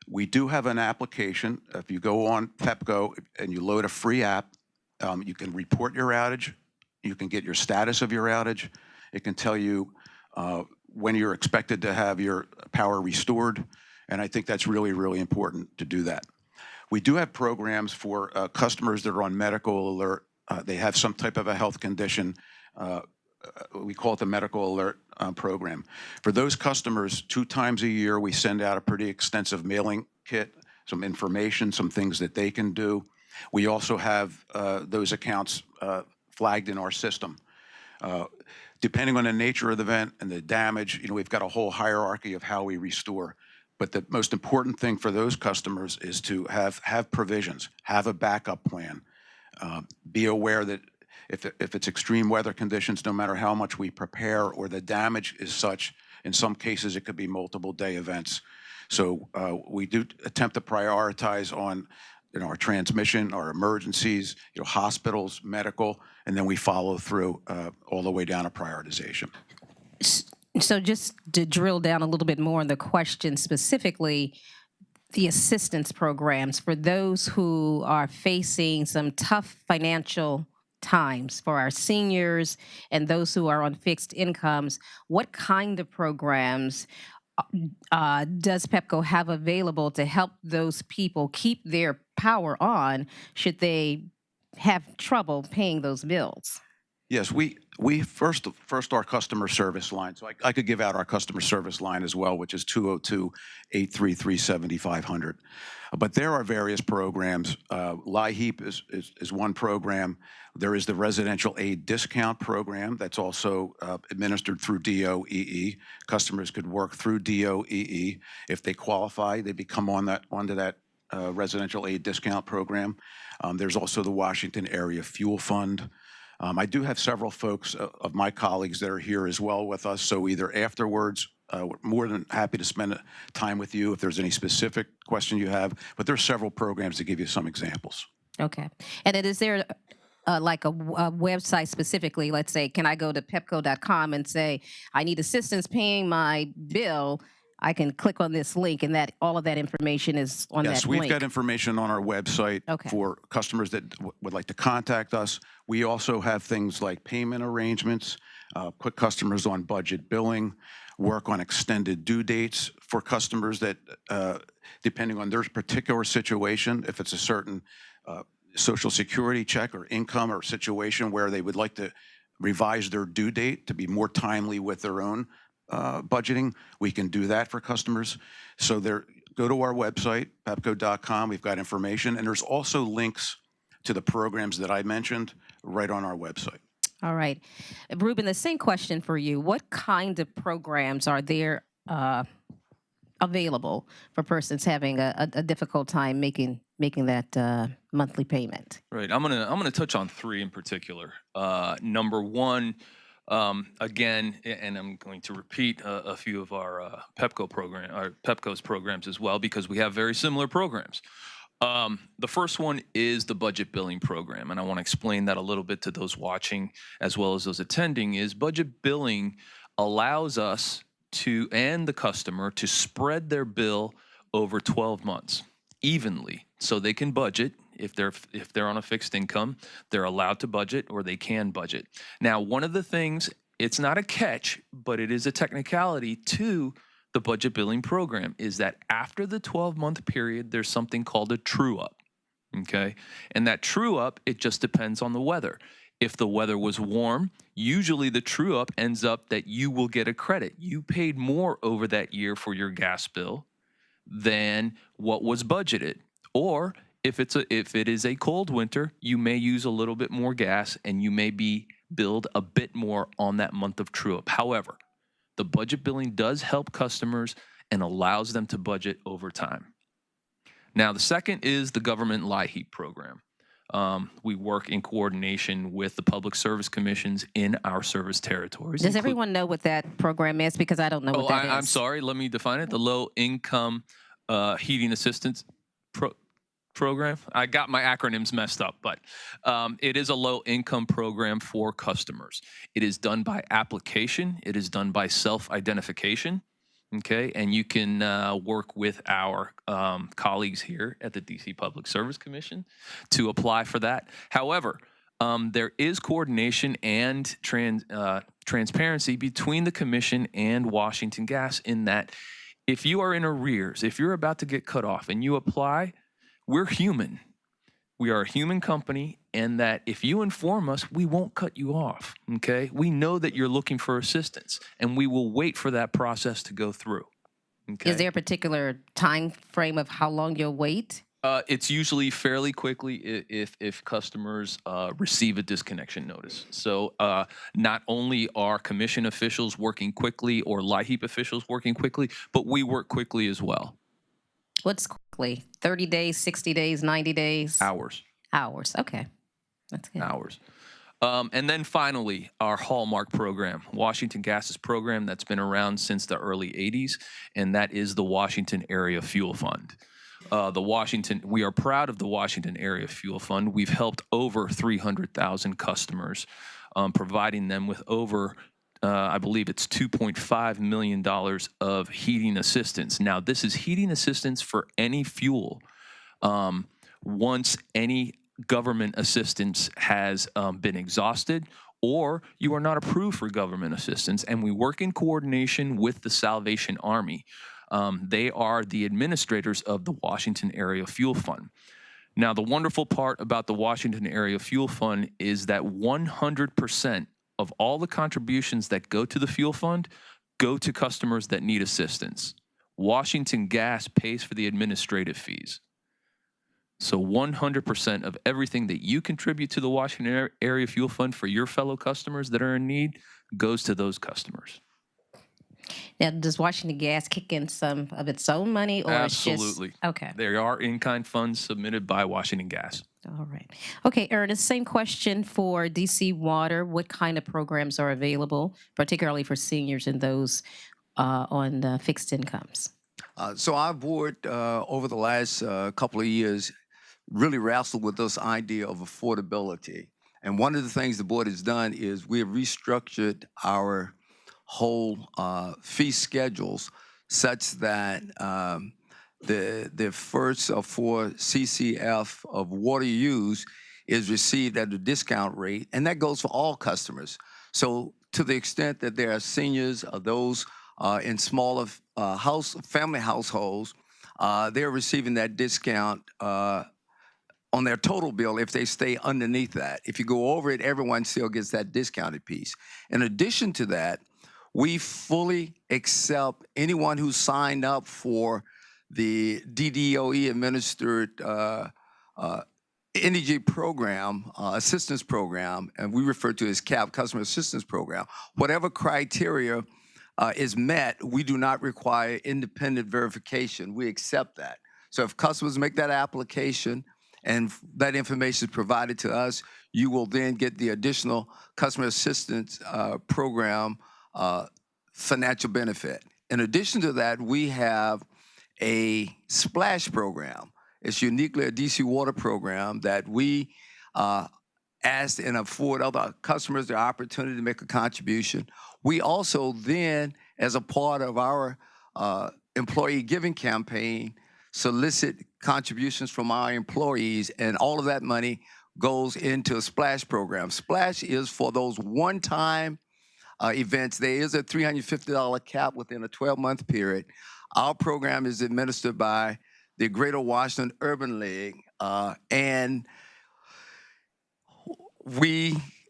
we do have an application. If you go on Pepco and you load a free app, you can report your outage. You can get your status of your outage. It can tell you when you're expected to have your power restored. And I think that's really, really important to do that. We do have programs for customers that are on medical alert. They have some type of a health condition. We call it the medical alert program. For those customers, 2 times a year, we send out a pretty extensive mailing kit, some information, some things that they can do. We also have those accounts flagged in our system. Depending on the nature of the event and the damage, we've got a whole hierarchy of how we restore. But the most important thing for those customers is to have provisions, have a backup plan, be aware that if it's extreme weather conditions, no matter how much we prepare or the damage is such, in some cases it could be multiple day events. So we do attempt to prioritize on our transmission, our emergencies, hospitals, medical, and then we follow through all the way down to prioritization. So just to drill down a little bit more on the question specifically, the assistance programs for those who are facing some tough financial times, for our seniors and those who are on fixed incomes, what kind of programs does Pepco have available to help those people keep their power on should they have trouble paying those bills? Yes, we first our customer service line. So I could give out our customer service line as well, which is 202-833-7500. But there are various programs. Liheap is one program. There is the Residential Aid Discount Program that's also administered through DOEE. Customers could work through DOEE. If they qualify, they become onto that residential aid discount program. There's also the Washington Area Fuel Fund. I do have several folks of my colleagues that are here as well with us, so either afterwards, we're more than happy to spend time with you if there's any specific question you have, but there's several programs to give you some examples. Okay. And then is there like a website specifically? Let's say, can I go to pepco.com and say, I need assistance paying my bill? I can click on this link, and that all of that information is on that Yes, link. we've got information on our website for customers that would like to contact us. We also have things like payment arrangements, put customers on budget billing, work on extended due dates for customers that, depending on their particular situation, if it's a certain Social Security check or income or situation where they would like to revise their due date to be more timely with their own budgeting, we can do that for customers. So go to our website, pepco.com. We've got information, and there's also links to the programs that I mentioned right on our website. All right. Ruben, the same question for you. What kind of programs are there available for persons having a difficult time making that monthly payment? Right. I'm gonna touch on three in particular. Number one, again, and I'm going to repeat a few of our Pepco's programs as well, because we have very similar programs. The first one is the budget billing program, and I want to explain that a little bit to those watching as well as those attending. Is budget billing allows us to, and the customer, to spread their bill over 12 months evenly, so they can budget. If they're on a fixed income, they're allowed to budget, or they can budget. Now, one of the things, it's not a catch, but it is a technicality to the budget billing program, is that after the 12-month period, there's something called a true-up, okay? And that true-up, it just depends on the weather. If the weather was warm, usually the true-up ends up that you will get a credit. You paid more over that year for your gas bill than what was budgeted. Or if it is a cold winter, you may use a little bit more gas, and you may be billed a bit more on that month of true-up. However, the budget billing does help customers and allows them to budget over time. Now, the second is the government Liheap program. We work in coordination with the public service commissions in our service territories. Does everyone know what that program is? Because I don't know what that is. I'm sorry. Let me define it. The Low Income Heating Assistance Program. I got my acronyms messed up, but it is a low-income program for customers. It is done by application. It is done by self-identification. Okay, and you can work with our colleagues here at the DC Public Service Commission to apply for that. However, there is coordination and transparency between the commission and Washington Gas, in that if you are in arrears, if you're about to get cut off and you apply, we're human. We are a human company, and that if you inform us, we won't cut you off, okay? We know that you're looking for assistance, and we will wait for that process to go through, okay? Is there a particular time frame of how long you'll wait? It's usually fairly quickly if customers receive a disconnection notice. So not only are commission officials working quickly or Liheap officials working quickly, but we work quickly as well. What's quickly? 30 days, 60 days, 90 days? Hours. Hours. Okay. That's good. Hours. And then finally, our Hallmark program, Washington Gas's program that's been around since the early 80s, and that is the Washington Area Fuel Fund. We are proud of the Washington Area Fuel Fund. We've helped over 300,000 customers, providing them with over I believe it's $2.5 million of heating assistance. Now, this is heating assistance for any fuel. Once any government assistance has been exhausted, or you are not approved for government assistance, and we work in coordination with the Salvation Army. They are the administrators of the Washington Area Fuel Fund. Now, the wonderful part about the Washington Area Fuel Fund is that 100% of all the contributions that go to the fuel fund go to customers that need assistance. Washington Gas pays for the administrative fees. So 100% of everything that you contribute to the Washington Area Fuel Fund for your fellow customers that are in need goes to those customers. Now, does Washington Gas kick in some of its own money, or Absolutely. it's just okay? There are in-kind funds submitted by Washington Gas. All right. Okay, Ernest, same question for DC Water. What kind of programs are available, particularly for seniors and those on fixed incomes? So our board, over the last couple of years, really wrestled with this idea of affordability. And one of the things the board has done is we have restructured our whole fee schedules such that the first of 4 CCF of water use is received at a discount rate, and that goes for all customers. So to the extent that there are seniors or those in smaller family households, they're receiving that discount on their total bill if they stay underneath that. If you go over it, everyone still gets that discounted piece. In addition to that, we fully accept anyone who signed up for the DDOE administered energy program, assistance program, and we refer to as CAP, Customer Assistance Program. Whatever criteria is met, we do not require independent verification. We accept that. So if customers make that application and that information is provided to us, you will then get the additional customer assistance program financial benefit. In addition to that, we have a splash program. It's uniquely a DC water program that we ask and afford other customers the opportunity to make a contribution. We also then, as a part of our employee giving campaign, solicit contributions from our employees, and all of that money goes into a splash program. Splash is for those one-time events. There is a $350 cap within a 12-month period. Our program is administered by the Greater Washington Urban League, and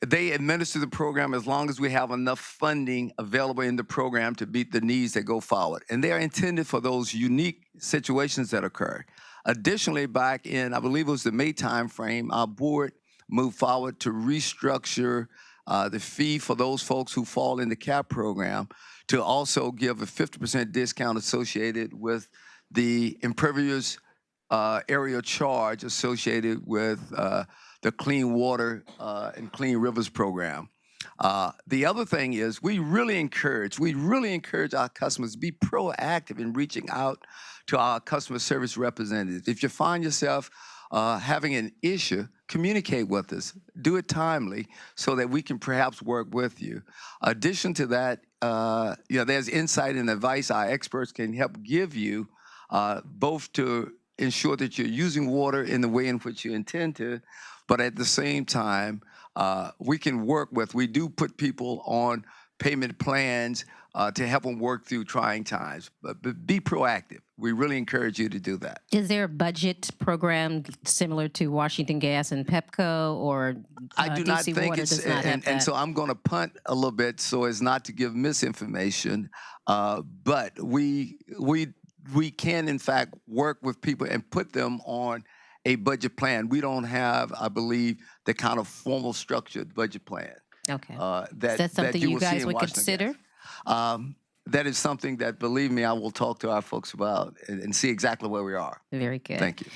they administer the program as long as we have enough funding available in the program to meet the needs that go forward. And they are intended for those unique situations that occur. Additionally, back in, I believe it was the May timeframe, our board moved forward to restructure the fee for those folks who fall in the CAP program to also give a 50% discount associated with the impervious area charge associated with the Clean Water and Clean Rivers program. The other thing is we really encourage our customers to be proactive in reaching out to our customer service representatives. If you find yourself having an issue, communicate with us. Do it timely so that we can perhaps work with you. Addition to that, there's insight and advice our experts can help give you, both to ensure that you're using water in the way in which you intend to, but at the same time, we do put people on payment plans to help them work through trying times. But be proactive. We really encourage you to do that. Is there a budget program similar to Washington Gas and Pepco, or I do not DC think Water it's, does not have and that? so I'm going to punt a little bit so as not to give misinformation. But we can, in fact, work with people and put them on a budget plan. We don't have, I believe, the kind of formal structured budget plan. Okay. That, Is that something you you will see guys in would Washington consider? Gas. That is something that, believe me, I will talk to our folks about and see exactly where we are. Very good. Thank you.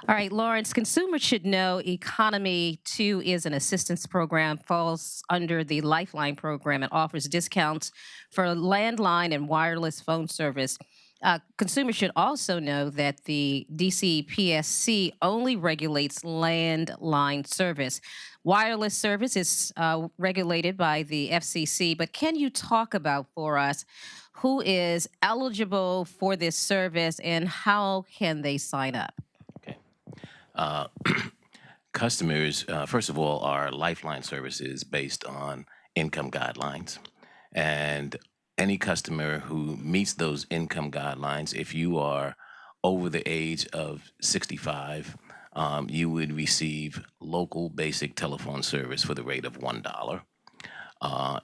All right, Lawrence, consumers should know Economy 2 is an assistance program, falls under the Lifeline Program. It offers discounts for landline and wireless phone service. Consumers should also know that the DC PSC only regulates landline service. Wireless service is regulated by the FCC, but can you talk about for us who is eligible for this service and how can they sign up? Okay. Customers, first of all, our Lifeline service is based on income guidelines. And any customer who meets those income guidelines, if you are over the age of 65, you would receive local basic telephone service for the rate of $1.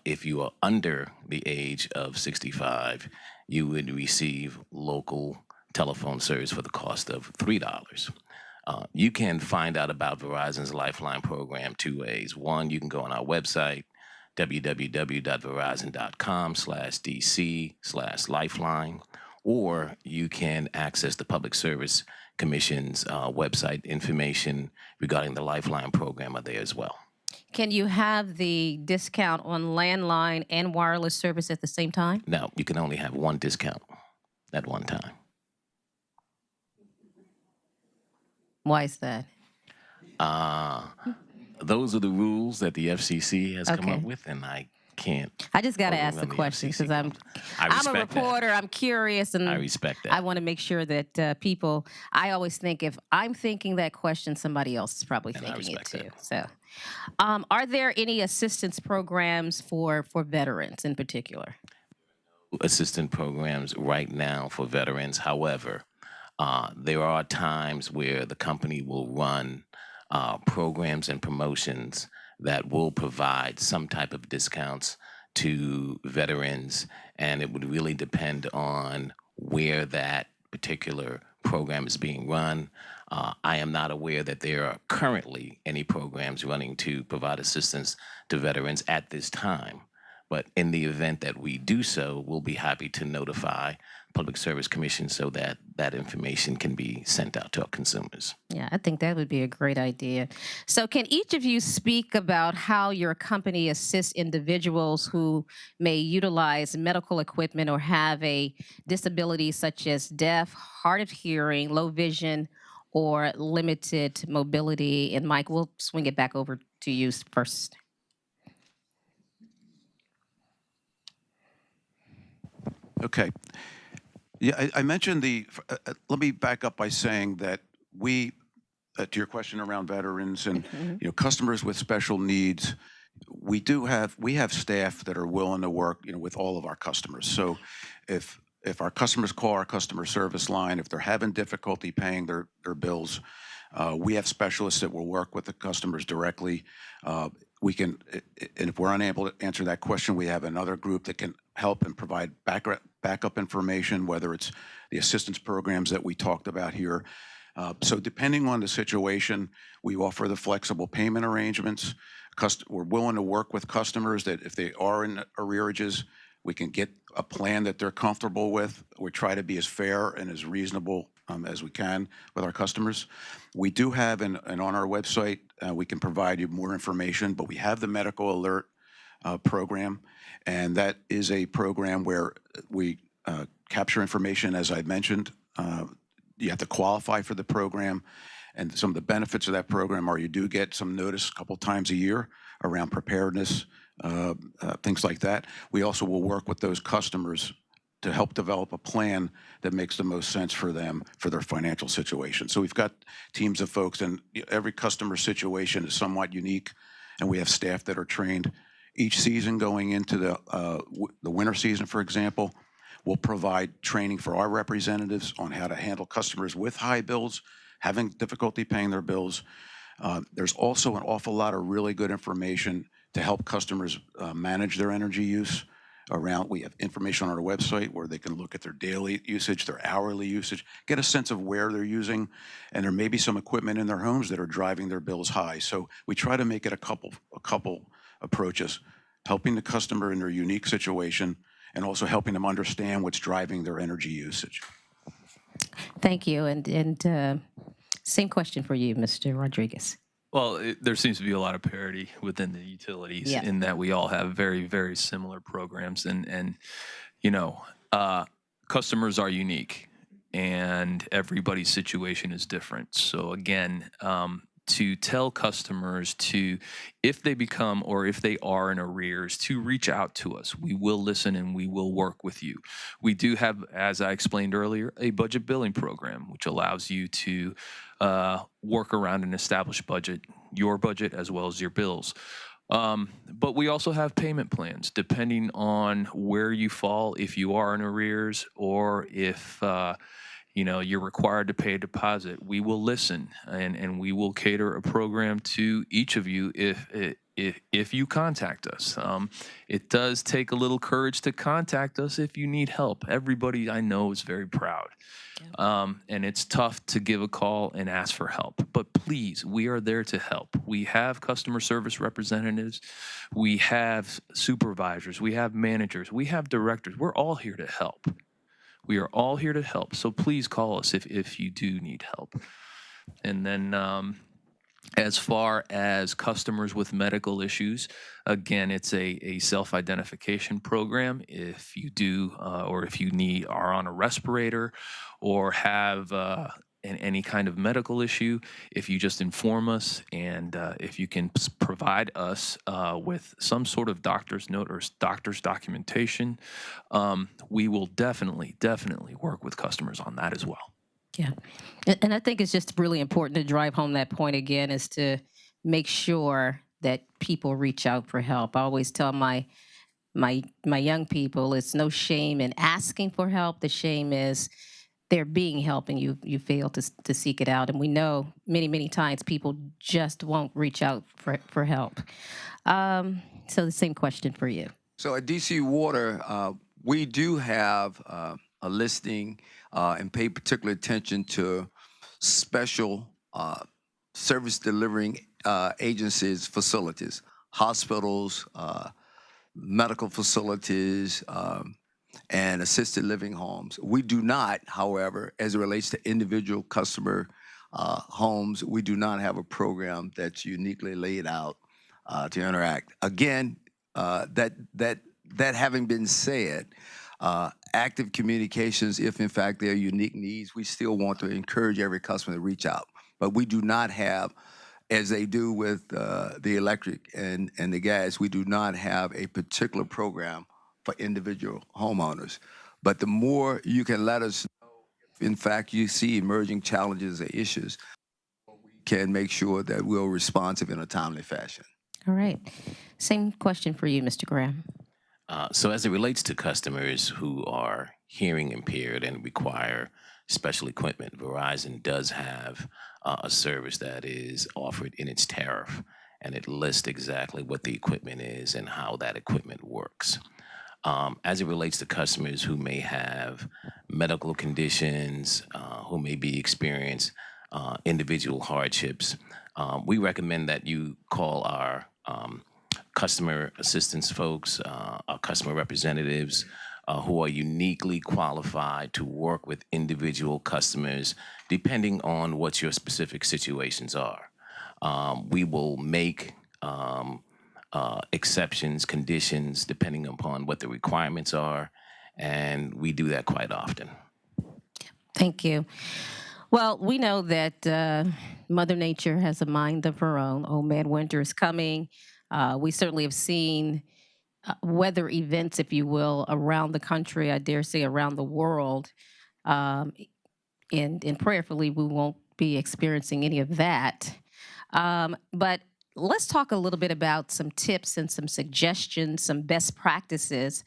If you are under the age of 65, you would receive local telephone service for the cost of $3. You can find out about Verizon's Lifeline program 2 ways. One, you can go on our website. www.verizon.com/DC/lifeline, or you can access the Public Service Commission's website. Information regarding the Lifeline program are there as well. Can you have the discount on landline and wireless service at the same time? No, you can only have one discount at one time. Why is that? Those are the rules that the FCC has come Okay. up with, and I can't. I just got to ask the overrun question FCC. because I'm I a respect that. reporter. I'm curious, and I respect that. I want to make sure that people. I always think if I'm thinking that question, somebody else is probably And I thinking it respect too. that. So, are there any assistance programs for veterans in particular? Assistant programs right now for veterans. However, there are times where the company will run programs and promotions that will provide some type of discounts to veterans, and it would really depend on where that particular program is being run. I am not aware that there are currently any programs running to provide assistance to veterans at this time. But in the event that we do so, we'll be happy to notify Public Service Commission so that that information can be sent out to our consumers. Yeah, I think that would be a great idea. So, can each of you speak about how your company assists individuals who may utilize medical equipment or have a disability such as deaf, hard of hearing, low vision, or limited mobility? And Mike, we'll swing it back over to you first. Okay. Yeah, I mentioned let me back up by saying that we, to your question around veterans and customers with special needs, we have staff that are willing to work with all of our customers. So if our customers call our customer service line, if they're having difficulty paying their bills, we have specialists that will work with the customers directly. We can, and if we're unable to answer that question, we have another group that can help and provide backup information, whether it's the assistance programs that we talked about here. So depending on the situation, we offer the flexible payment arrangements. We're willing to work with customers that if they are in arrearages, we can get a plan that they're comfortable with. We try to be as fair and as reasonable as we can with our customers. We do have, and on our website, we can provide you more information, but we have the medical alert program, and that is a program where we capture information, as I mentioned. You have to qualify for the program, and some of the benefits of that program are you do get some notice a couple times a year around preparedness, things like that. We also will work with those customers to help develop a plan that makes the most sense for them, for their financial situation. So we've got teams of folks, and every customer situation is somewhat unique, and we have staff that are trained. Each season going into the winter season, for example, we'll provide training for our representatives on how to handle customers with high bills, having difficulty paying their bills. There's also an awful lot of really good information to help customers manage their energy use. We have information on our website where they can look at their daily usage, their hourly usage, get a sense of where they're using, and there may be some equipment in their homes that are driving their bills high. So we try to make it a couple approaches, helping the customer in their unique situation and also helping them understand what's driving their energy usage. Thank you. And same question for you, Mr. Rodriguez. Well, there seems to be a lot of parity within the utilities Yeah. in that we all have very, very similar programs, and customers are unique, and everybody's situation is different. So again, to tell customers if they become or if they are in arrears, to reach out to us. We will listen and we will work with you. We do have, as I explained earlier, a budget billing program, which allows you to work around an established budget, your budget as well as your bills. But we also have payment plans depending on where you fall, if you are in arrears or if you're required to pay a deposit. We will listen and we will cater a program to each of you if you contact us. It does take a little courage to contact us if you need help. Everybody I know is very proud. And it's tough to give a call and ask for help. But please, we are there to help. We have customer service representatives. We have supervisors. We have managers. We have directors. We're all here to help. We are all here to help. So please call us if you do need help. And then as far as customers with medical issues, again, it's a self-identification program. If you do, or if you are on a respirator or have any kind of medical issue, if you just inform us, and if you can provide us with some sort of doctor's note or doctor's documentation, we will definitely work with customers on that as well. Yeah. And I think it's just really important to drive home that point again, is to make sure that people reach out for help. I always tell my young people, it's no shame in asking for help. The shame is there being help and you fail to seek it out. And we know many times people just won't reach out for help. So the same question for you. So at DC Water, we do have a listing and pay particular attention to special service delivering agencies, facilities, hospitals, medical facilities, and assisted living homes. We do not, however, as it relates to individual customer homes, we do not have a program that's uniquely laid out to interact. Again, that having been said, active communications, if in fact there are unique needs, we still want to encourage every customer to reach out. But we do not have, as they do with the electric and the gas, we do not have a particular program for individual homeowners. But the more you can let us know if in fact you see emerging challenges or issues, we can make sure that we're responsive in a timely fashion. All right. Same question for you, Mr. Graham. So as it relates to customers who are hearing impaired and require special equipment, Verizon does have a service that is offered in its tariff, and it lists exactly what the equipment is and how that equipment works. As it relates to customers who may have medical conditions, who may be experiencing individual hardships, we recommend that you call our customer assistance folks, our customer representatives, who are uniquely qualified to work with individual customers depending on what your specific situations are. We will make exceptions, conditions, depending upon what the requirements are, and we do that quite often. Thank you. Well, we know that Mother Nature has a mind of her own. Oh man, winter is coming. We certainly have seen weather events, if you will, around the country, I dare say around the world. And prayerfully, we won't be experiencing any of that. But let's talk a little bit about some tips and some suggestions, some best practices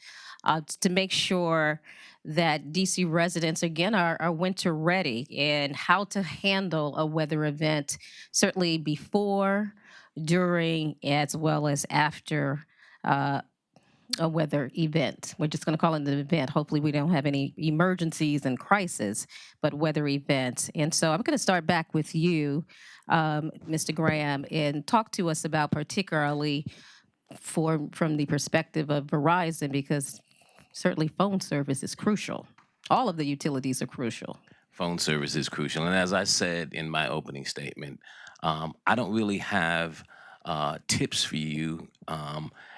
to make sure that DC residents, again, are winter ready, and how to handle a weather event, certainly before, during, as well as after a weather event. We're just going to call it an event. Hopefully we don't have any emergencies and crises, but weather events. And so I'm going to start back with you, Mr. Graham, and talk to us about particularly from the perspective of Verizon, because certainly phone service is crucial. All of the utilities are crucial. Phone service is crucial. And as I said in my opening statement, I don't really have tips for you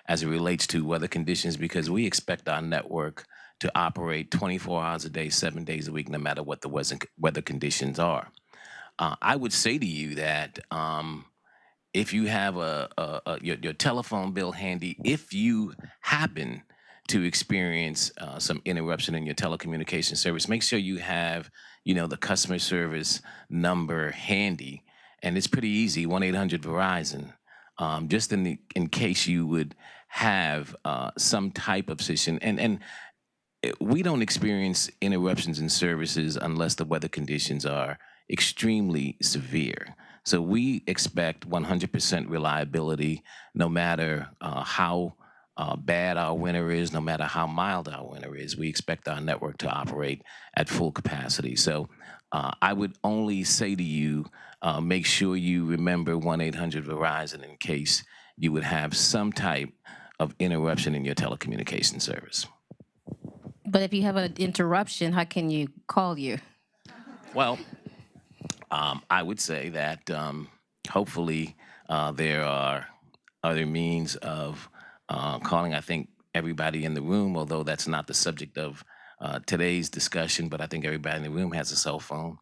as it relates to weather conditions, because we expect our network to operate 24 hours a day, 7 days a week, no matter what the weather conditions are. I would say to you that if you have your telephone bill handy, if you happen to experience some interruption in your telecommunication service, make sure you have, the customer service number handy. And it's pretty easy, 1-800-VERIZON. Just in case you would have some type of situation. And we don't experience interruptions in services unless the weather conditions are extremely severe. So we expect 100% reliability no matter how bad our winter is, no matter how mild our winter is. We expect our network to operate at full capacity. So I would only say to you, make sure you remember 1-800-VERIZON in case you would have some type of interruption in your telecommunication service. But if you have an interruption, how can you call you? Well, I would say that hopefully there are other means of calling. I think everybody in the room, although that's not the subject of today's discussion, but I think everybody in the room has a cell phone.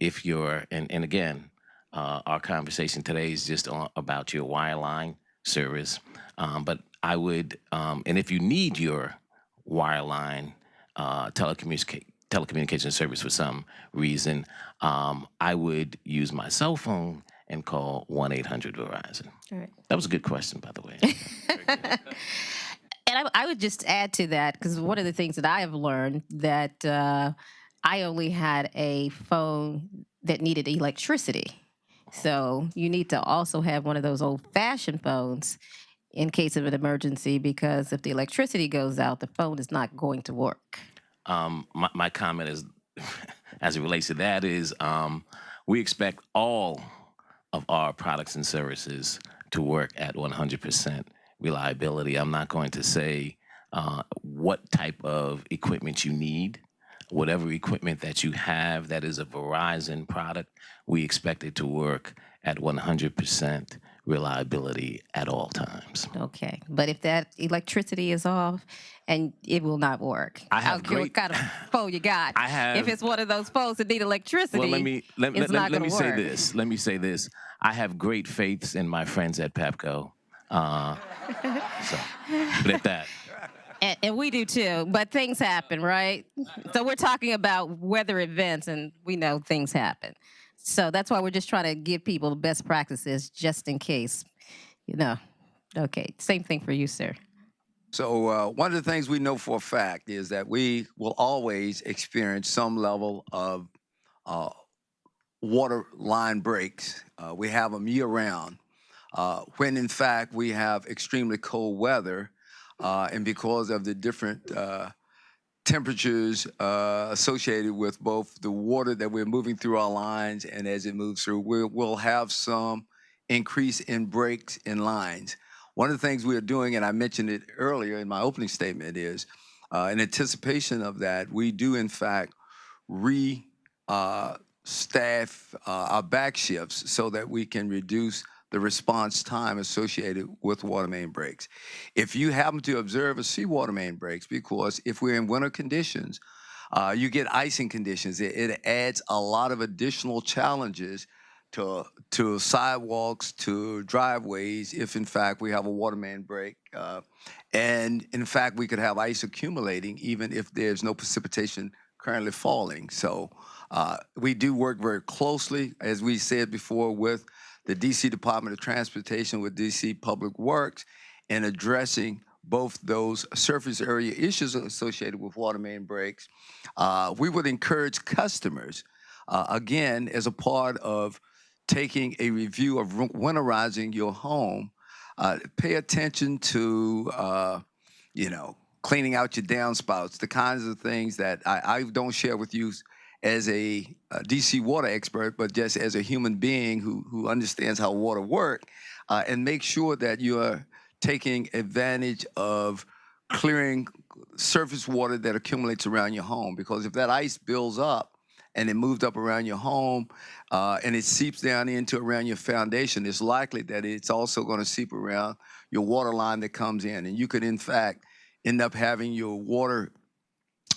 If you're, and again, our conversation today is just about your wireline service. But I would, and if you need your wireline telecommunication service for some reason, I would use my cell phone and call 1-800-VERIZON. All right. That was a good question, by the way. And I would just add to that, because one of the things that I have learned that I only had a phone that needed electricity. So you need to also have one of those old-fashioned phones in case of an emergency, because if the electricity goes out, the phone is not going to work. My comment is, as it relates to that, is we expect all of our products and services to work at 100% reliability. I'm not going to say what type of equipment you need. Whatever equipment that you have that is a Verizon product, we expect it to work at 100% reliability at all times. Okay. But if that electricity is off, and it will not work. I have don't care what kind of phone you got. I have. If it's one of those phones that need electricity, Well, let me say work. this. Let me say this. I have great faiths in my friends at Pepco. So, but at that. And we do too, but things happen, right? So we're talking about weather events, and we know things happen. So that's why we're just trying to give people the best practices just in case, you know. Okay, same thing for you, sir. So one of the things we know for a fact is that we will always experience some level of water line breaks. We have them year-round. When, in fact, we have extremely cold weather, and because of the different temperatures associated with both the water that we're moving through our lines and as it moves through, we'll have some increase in breaks in lines. One of the things we are doing, and I mentioned it earlier in my opening statement, is in anticipation of that, we do, in fact, staff our back shifts so that we can reduce the response time associated with water main breaks. If you happen to observe or see water main breaks, because if we're in winter conditions, you get icing conditions. It adds a lot of additional challenges to sidewalks, to driveways, if in fact we have a water main break. And in fact, we could have ice accumulating even if there's no precipitation currently falling. So we do work very closely, as we said before, with the D.C. Department of Transportation, with D.C. Public Works, in addressing both those surface area issues associated with water main breaks. We would encourage customers, again, as a part of taking a review of winterizing your home, pay attention to, cleaning out your downspouts, the kinds of things that I don't share with you as a DC water expert, but just as a human being who understands how water works, and make sure that you're taking advantage of clearing surface water that accumulates around your home. Because if that ice builds up and it moved up around your home and it seeps down into around your foundation, it's likely that it's also going to seep around your water line that comes in. And you could, in fact, end up having your water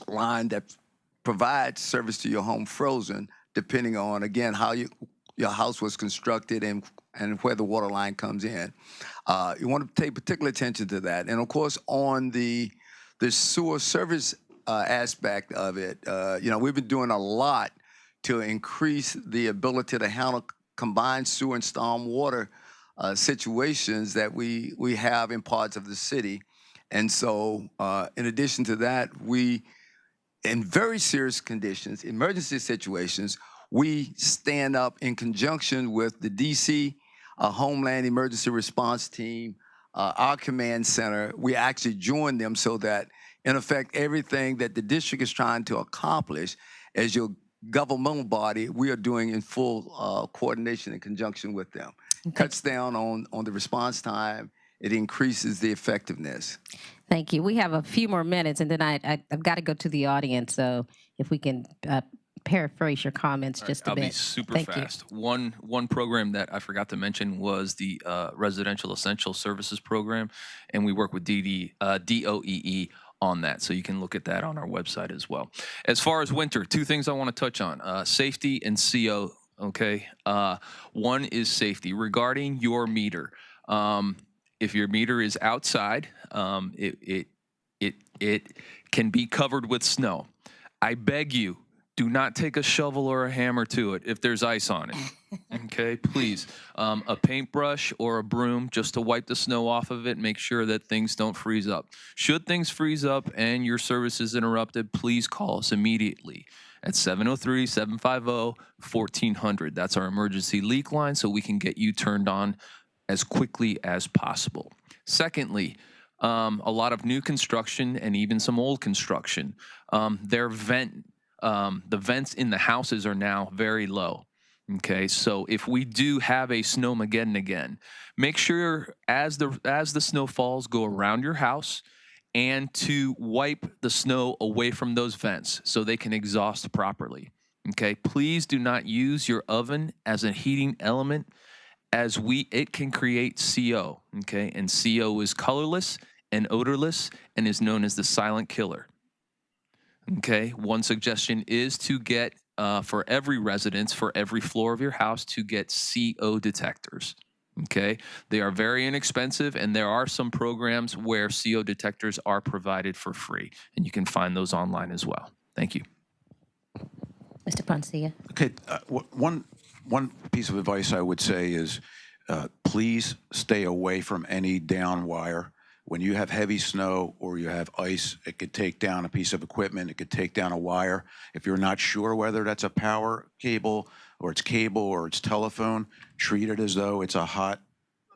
line that provides service to your home frozen, depending on, again, how your house was constructed and where the water line comes in. You want to pay particular attention to that. And, of course, on the sewer service aspect of it, we've been doing a lot to increase the ability to handle combined sewer and storm water situations that we have in parts of the city. And so, in addition to that, in very serious conditions, emergency situations, we stand up in conjunction with the DC Homeland Emergency Response Team, our command center. We actually join them so that, in effect, everything that the district is trying to accomplish as your governmental body, we are doing in full coordination and conjunction with them. Cuts down on the response time. It increases the effectiveness. Thank you. We have a few more minutes, and then I've got to go to the audience. So if we can paraphrase your comments just a bit. I'll be super Thank fast. One program that I forgot to mention was the Residential Essential Services Program, and we work with DOEE on that. So you can look at that on our website as well. As far as winter, two things I want to touch on, safety and CO, okay? One is safety. Regarding your meter, if your meter is outside, it can be covered with snow. I beg you, do not take a shovel or a hammer to it if there's ice on it. Okay, please. A paintbrush or a broom just to wipe the snow off of it. Make sure that things don't freeze up. Should things freeze up and your service is interrupted, please call us immediately at 703-750-1400. That's our emergency leak line, so we can get you turned on as quickly as possible. Secondly, a lot of new construction and even some old construction, the vents in the houses are now very low. Okay, so if we do have a snowmageddon again, make sure as the snow falls, go around your house and to wipe the snow away from those vents so they can exhaust properly. Okay, please do not use your oven as a heating element, as it can create CO. Okay, and CO is colorless and odorless and is known as the silent killer. Okay, one suggestion is to get, for every residence, for every floor of your house, to get CO detectors. Okay, they are very inexpensive, and there are some programs where CO detectors are provided for free, and you can find those online as well. Thank you. Mr. Poncia. Okay, one piece of advice I would say is please stay away from any down wire. When you have heavy snow or you have ice, it could take down a piece of equipment. It could take down a wire. If you're not sure whether that's a power cable or it's telephone, treat it as though it's a hot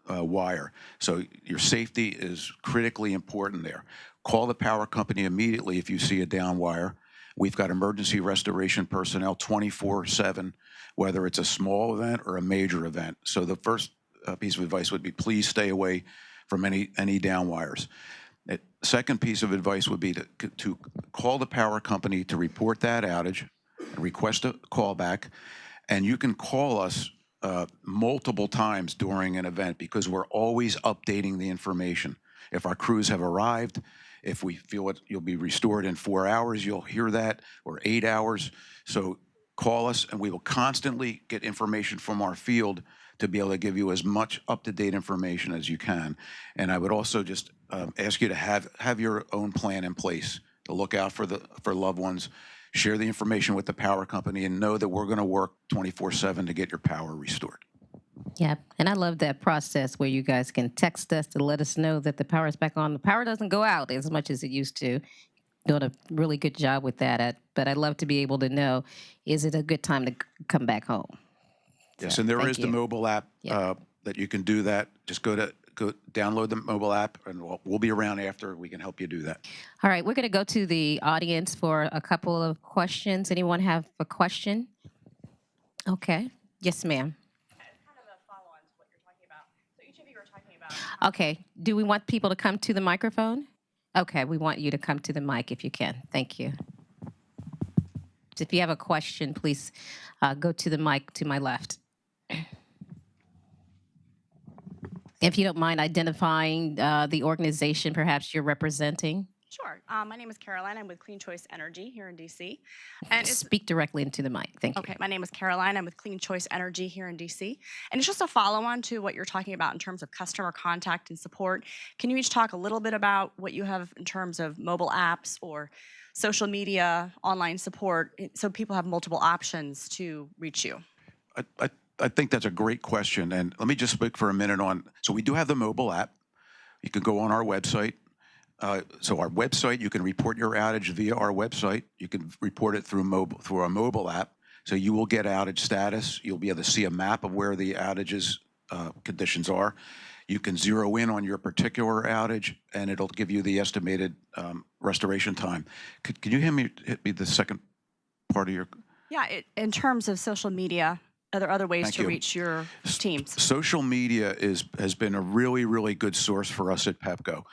wire. So your safety is critically important there. Call the power company immediately if you see a down wire. We've got emergency restoration personnel 24/7, whether it's a small event or a major event. So the first piece of advice would be please stay away from any down wires. Second piece of advice would be to call the power company to report that outage, request a callback, and you can call us multiple times during an event because we're always updating the information. If our crews have arrived, if we feel you'll be restored in 4 hours, you'll hear that, or 8 hours. So call us, and we will constantly get information from our field to be able to give you as much up-to-date information as you can. And I would also just ask you to have your own plan in place to look out for loved ones, share the information with the power company, and know that we're going to work 24/7 to get your power restored. Yeah, and I love that process where you guys can text us to let us know that the power is back on. The power doesn't go out as much as it used to. Doing a really good job with that. But I'd love to be able to know, is it a good time to come back home? Yes, So, and there thank is you. the mobile app Yeah. that you can do that. Just go download the mobile app, and we'll be around after. We can help you do that. All right, we're going to go to the audience for a couple of questions. Anyone have a question? Okay. Yes, ma'am. Kind of a follow-on to what you're talking about. So each of you are talking about. Okay. Do we want people to come to the microphone? Okay, we want you to come to the mic if you can. Thank you. If you have a question, please go to the mic to my left. If you don't mind identifying the organization perhaps you're representing. Sure. My name is Caroline. I'm with Clean Choice Energy here in DC. And it's Speak directly into the mic. Thank you. okay. My name is Caroline. I'm with Clean Choice Energy here in DC. And it's just a follow-on to what you're talking about in terms of customer contact and support. Can you each talk a little bit about what you have in terms of mobile apps or social media, online support, so people have multiple options to reach you? I think that's a great question, and let me just speak for a minute on. So we do have the mobile app. You can go on our website. So our website, you can report your outage via our website. You can report it through our mobile app. So you will get outage status. You'll be able to see a map of where the outages conditions are. You can zero in on your particular outage, and it'll give you the estimated restoration time. Can you hit me the second part of your? Yeah, in terms of social media, are there other ways Thank to you. reach your teams? Social media has been a really, really good source for us at PEPCO.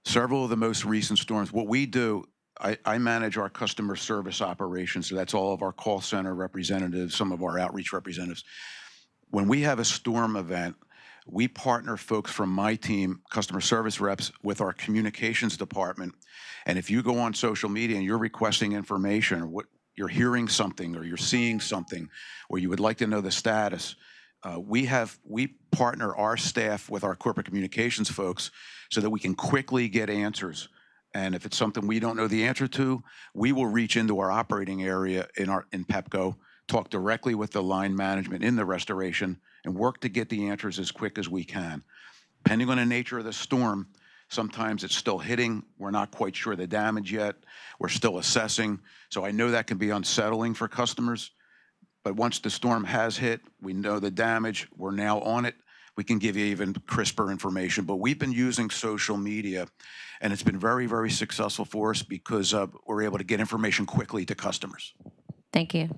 Several of the most recent storms, what we do, I manage our customer service operations, so that's all of our call center representatives, some of our outreach representatives. When we have a storm event, we partner folks from my team, customer service reps, with our communications department. And if you go on social media and you're requesting information, or what you're hearing something, or you're seeing something, or you would like to know the status, we partner our staff with our corporate communications folks so that we can quickly get answers. And if it's something we don't know the answer to, we will reach into our operating area in PEPCO, talk directly with the line management in the restoration, and work to get the answers as quick as we can. Depending on the nature of the storm, sometimes it's still hitting. We're not quite sure the damage yet. We're still assessing. So I know that can be unsettling for customers. But once the storm has hit, we know the damage, we're now on it, we can give you even crisper information. But we've been using social media, and it's been very, very successful for us because we're able to get information quickly to customers. Thank you.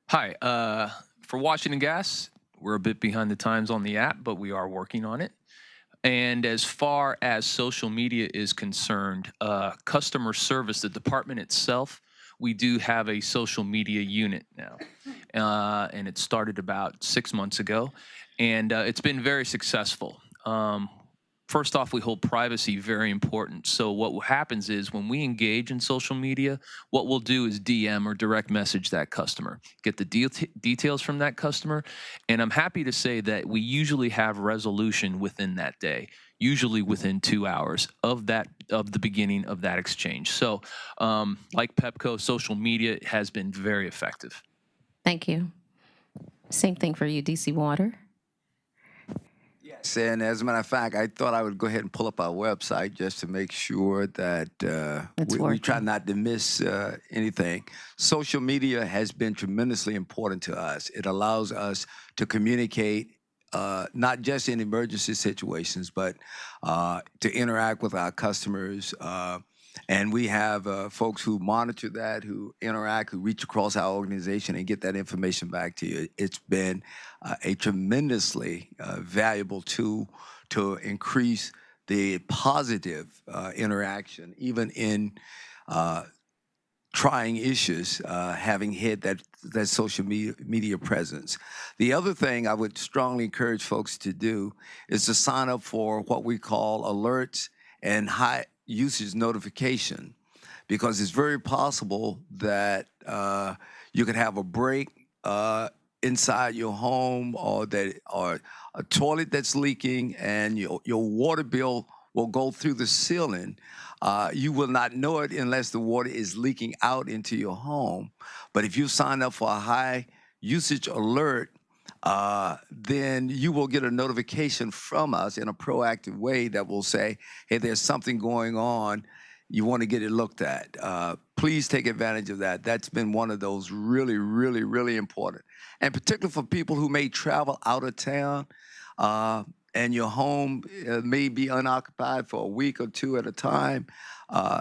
Hi, for Washington Gas, we're a bit behind the times on the app, but we are working on it. And as far as social media is concerned, customer service, the department itself, we do have a social media unit now. And it started about 6 months ago, and it's been very successful. First off, we hold privacy very important. So what happens is when we engage in social media, what we'll do is DM or direct message that customer, get the details from that customer. And I'm happy to say that we usually have resolution within that day, usually within 2 hours of the beginning of that exchange. So like PEPCO, social media has been very effective. Thank you. Same thing for you, DC Water. Yes, and as a matter of fact, I thought I would go ahead and pull up our website just to make sure that we try not to miss anything. Social media has been tremendously important to us. It allows us to communicate not just in emergency situations, but to interact with our customers. And we have folks who monitor that, who interact, who reach across our organization and get that information back to you. It's been a tremendously valuable tool to increase the positive interaction, even in trying issues, having hit that social media presence. The other thing I would strongly encourage folks to do is to sign up for what we call alerts and high usage notification, because it's very possible that you could have a break inside your home, or a toilet that's leaking, and your water bill will go through the ceiling. You will not know it unless the water is leaking out into your home. But if you sign up for a high usage alert, then you will get a notification from us in a proactive way that will say, hey, there's something going on. You want to get it looked at. Please take advantage of that. That's been one of those really, really, really important. And particularly for people who may travel out of town, and your home may be unoccupied for a week or two at a time.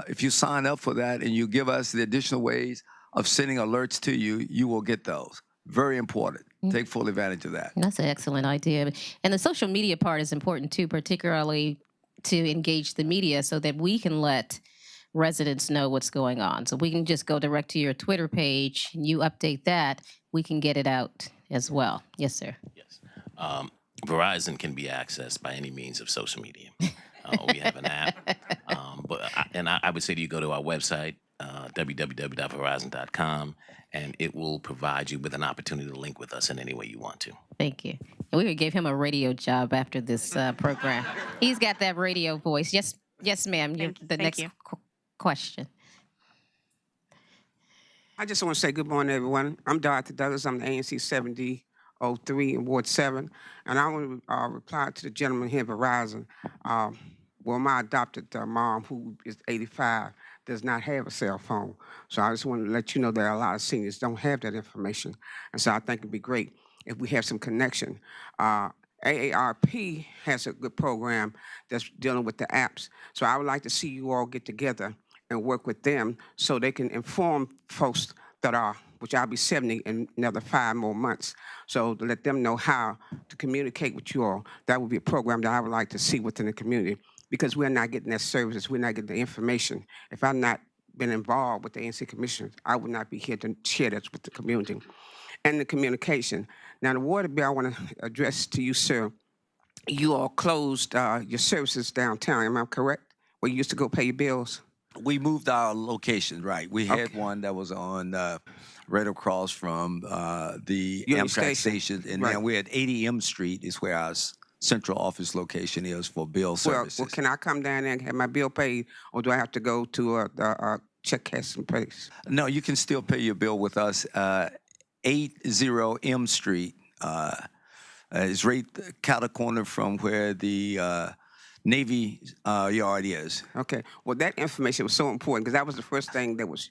If you sign up for that and you give us the additional ways of sending alerts to you, you will get those. Very important. Take full advantage of that. That's an excellent idea. And the social media part is important too, particularly to engage the media so that we can let residents know what's going on. So we can just go direct to your Twitter page and you update that, we can get it out as well. Yes, sir. Yes. Verizon can be accessed by any means of social media. We have an app. I would say to you, go to our website, www.verizon.com, and it will provide you with an opportunity to link with us in any way you want to. Thank you. And we would give him a radio job after this program. He's got that radio voice. Yes, ma'am. The next question. I just want to say good morning, everyone. I'm Dr. Douglas. I'm the ANC 7003 in Ward 7. And I want to reply to the gentleman here at Verizon. Well, my adopted mom, who is 85, does not have a cell phone. So I just want to let you know that a lot of seniors don't have that information. And so I think it'd be great if we have some connection. AARP has a good program that's dealing with the apps. So I would like to see you all get together and work with them so they can inform folks that are, which I'll be 70 in another 5 more months. So to let them know how to communicate with you all. That would be a program that I would like to see within the community because we're not getting that services, we're not getting the information. If I'm not been involved with the Anc Commissioners, I would not be here to share that with the community. And the communication. Now, the water bill I want to address to you, sir. You all closed your services downtown, am I correct? Where you used to go pay your bills? We moved our location, right. We had Okay. one that was on right across from the Union Amtrak Station. station, and Right. now we're at 80 M Street is where our central office location is for bill services. Well, can I come down there and have my bill paid, or do I have to go to a check cashing place? No, you can still pay your bill with us. 80 M Street is right counter corner from where the Navy yard is. Okay. Well, that information was so important because that was the first thing that was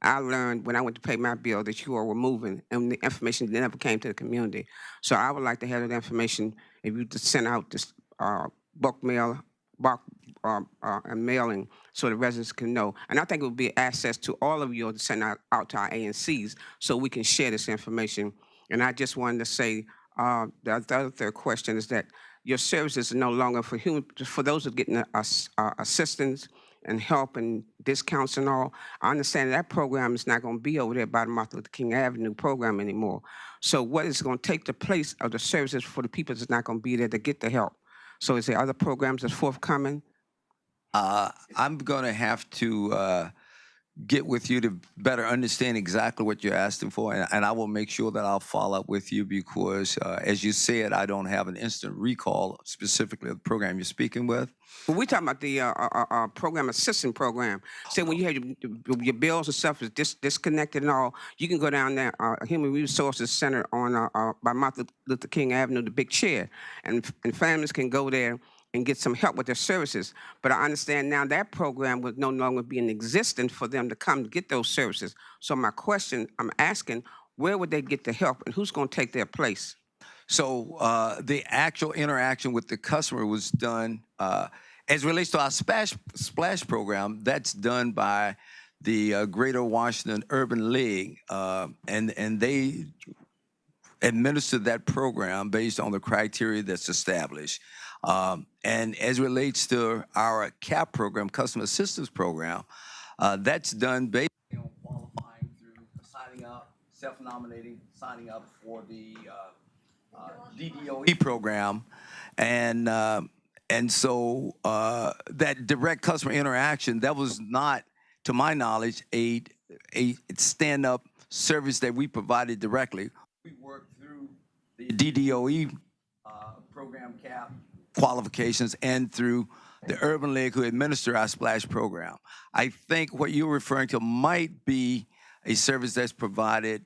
I learned when I went to pay my bill that you all were moving, and the information never came to the community. So I would like to have that information if you just send out this bulk mail, and mailing so the residents can know. And I think it would be access to all of you to send out to our ANCs so we can share this information. And I just wanted to say the other third question is that your services are no longer for those who are getting assistance and help and discounts and all. I understand that program is not going to be over there by the Martin Luther King Avenue program anymore. So what is going to take the place of the services for the people that's not going to be there to get the help? So is there other programs that's forthcoming? I'm going to have to get with you to better understand exactly what you're asking for, and I will make sure that I'll follow up with you because, as you said, I don't have an instant recall specifically of the program you're speaking with. Well, we're talking about the program assistance program. Say when you have your bills and stuff is disconnected and all, you can go down there, Human Resources Center on by Martin Luther King Avenue, the big chair, and families can go there and get some help with their services. But I understand now that program would no longer be in existence for them to come to get those services. So my question, I'm asking, where would they get the help and who's going to take their place? So the actual interaction with the customer was done, as it relates to our Splash program, that's done by the Greater Washington Urban League, and they administer that program based on the criteria that's established. And as it relates to our CAP program, Customer Assistance Program, that's done based on qualifying through signing up, self-nominating, signing up for the DDOE program. And so that direct customer interaction, that was not, to my knowledge, a stand-up service that we provided directly. We worked through the DDOE program CAP qualifications and through the Urban League who administer our Splash program. I think what you're referring to might be a service that's provided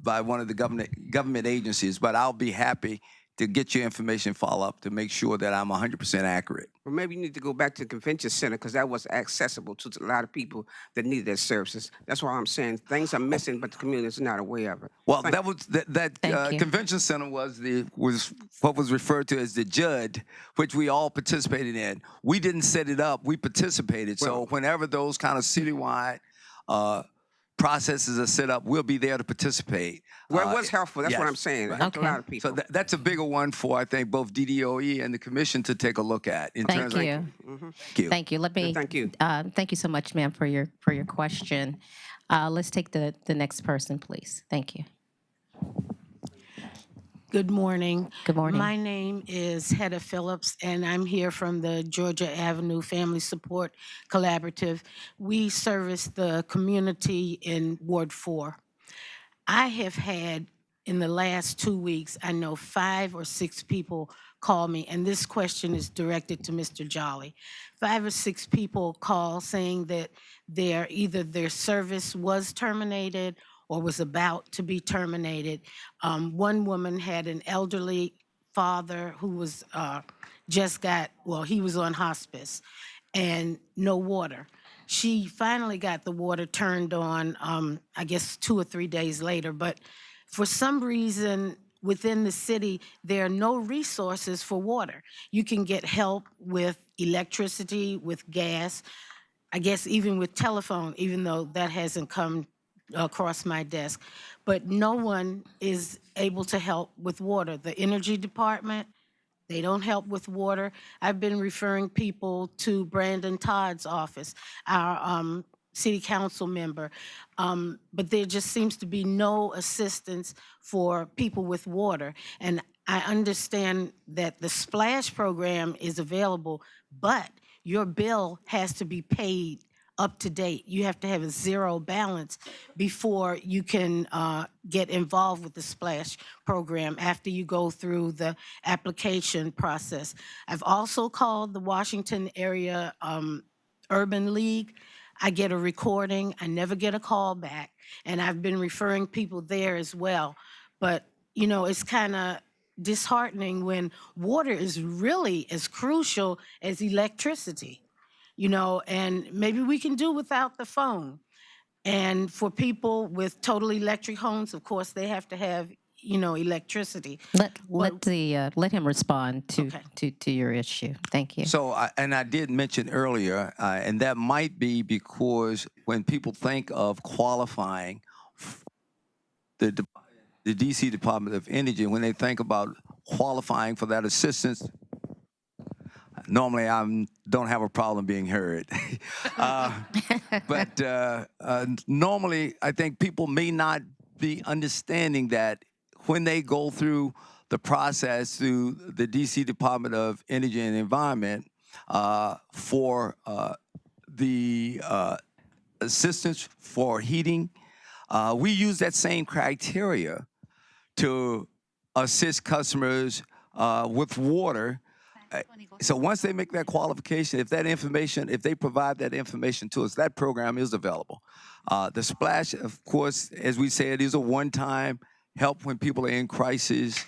by one of the government agencies, but I'll be happy to get your information follow-up to make sure that I'm 100% accurate. Well, maybe you need to go back to the convention center because that was accessible to a lot of people that needed their services. That's why I'm saying things are missing, but the community is not aware of it. Well, that was that Thank you. convention center was what was referred to as the JUD, which we all participated in. We didn't set it up; we participated. So whenever those kind of citywide processes are set up, we'll be there to participate. Well, it was helpful. That's yes. what I'm saying. It helped a Okay. lot of people. So that's a bigger one for, I think, both DDOE and the commission to take a look at. In Thank terms you. Of, thank you. Thank you. Let me. Thank you. Thank you so much, ma'am, for your question. Let's take the next person, please. Thank you. Good morning. Good morning. My name is Hedda Phillips, and I'm here from the Georgia Avenue Family Support Collaborative. We service the community in Ward 4. I have had, in the last 2 weeks, I know 5 or 6 people call me, and this question is directed to Mr. Jolly. 5 or 6 people call saying that either their service was terminated or was about to be terminated. One woman had an elderly father who was he was on hospice and no water. She finally got the water turned on, I guess 2 or 3 days later. But for some reason, within the city, there are no resources for water. You can get help with electricity, with gas, I guess even with telephone, even though that hasn't come across my desk. But no one is able to help with water. The energy department, they don't help with water. I've been referring people to Brandon Todd's office, our city council member. But there just seems to be no assistance for people with water. And I understand that the splash program is available, but your bill has to be paid up to date. You have to have a zero balance before you can get involved with the splash program after you go through the application process. I've also called the Washington Area Urban League. I get a recording, I never get a call back, and I've been referring people there as well. But, you know, it's kind of disheartening when water is really as crucial as electricity, you know, and maybe we can do without the phone. And for people with total electric homes, of course, they have to have, you know, electricity. Let him respond to Okay. to your issue. Thank you. So, and I did mention earlier, and that might be because when people think of qualifying the DC Department of Energy, when they think about qualifying for that assistance, normally I don't have a problem being heard. But normally I think people may not be understanding that when they go through the process through the DC Department of Energy and Environment for the assistance for heating, we use that same criteria to assist customers with water. So once they make that qualification, if they provide that information to us, that program is available. The splash, of course, as we said, is a one-time help when people are in crisis,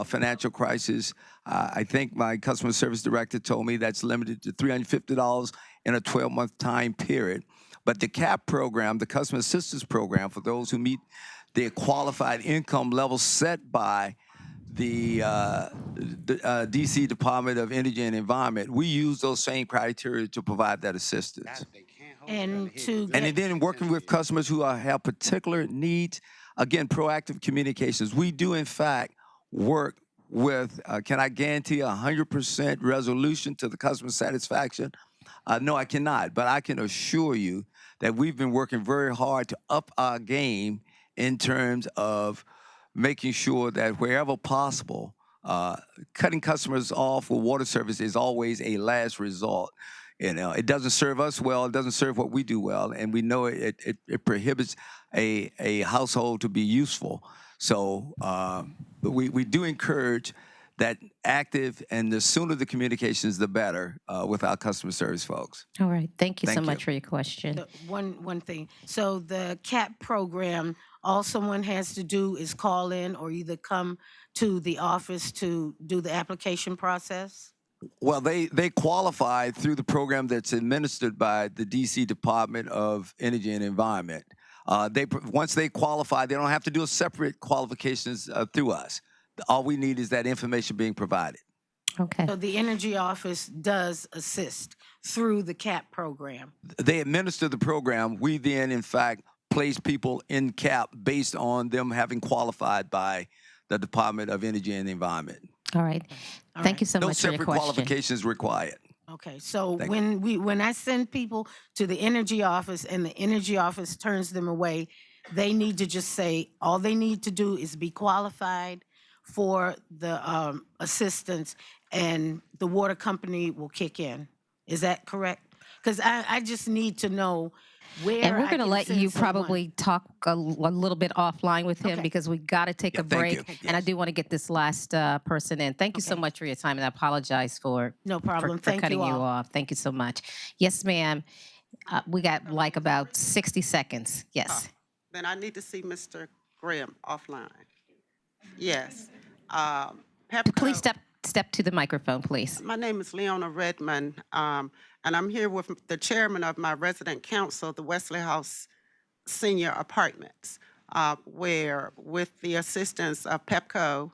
financial crisis. I think my customer service director told me that's limited to $350 in a 12-month time period. But the CAP program, the customer assistance program, for those who meet their qualified income level set by the DC Department of Energy and Environment, we use those same criteria to provide that assistance. And then working with customers who have particular needs, again, proactive communications. We do, in fact, work with, can I guarantee 100% resolution to the customer satisfaction? No, I cannot, but I can assure you that we've been working very hard to up our game in terms of making sure that wherever possible, cutting customers off with water service is always a last resort. You know, it doesn't serve us well, it doesn't serve what we do well, and we know it prohibits a household to be useful. So we do encourage that active, and the sooner the communications, the better with our customer service folks. All right. Thank you so Thank much you. for your question. One thing. So the CAP program, all someone has to do is call in or either come to the office to do the application process? Well, they qualify through the program that's administered by the DC Department of Energy and Environment. Once they qualify, they don't have to do a separate qualifications through us. All we need is that information being provided. Okay. So the energy office does assist through the CAP program. They administer the program. We then, in fact, place people in CAP based on them having qualified by the Department of Energy and Environment. All right. Thank you so No much for your separate question. qualifications required. Okay, so Thank when I send people to the energy office and the energy office turns them away, they need to just say, all they need to do is be qualified for the assistance, and the water company will kick in. Is that correct? Because I just need to know where. And we're I going to can let send you someone. probably talk a little bit offline with him Okay. because we got to take a thank break. you. And I do want to get this last person in. Thank you so Okay. much for your time, and I apologize for No problem. for Thank cutting you you all. off. Thank you so much. Yes, ma'am. We got like about 60 seconds. Yes. Then I need to see Mr. Graham offline. Yes. Please step to the microphone, please. My name is Leona Redmond, and I'm here with the chairman of my resident council, the Wesley House Senior Apartments, where, with the assistance of PEPCO,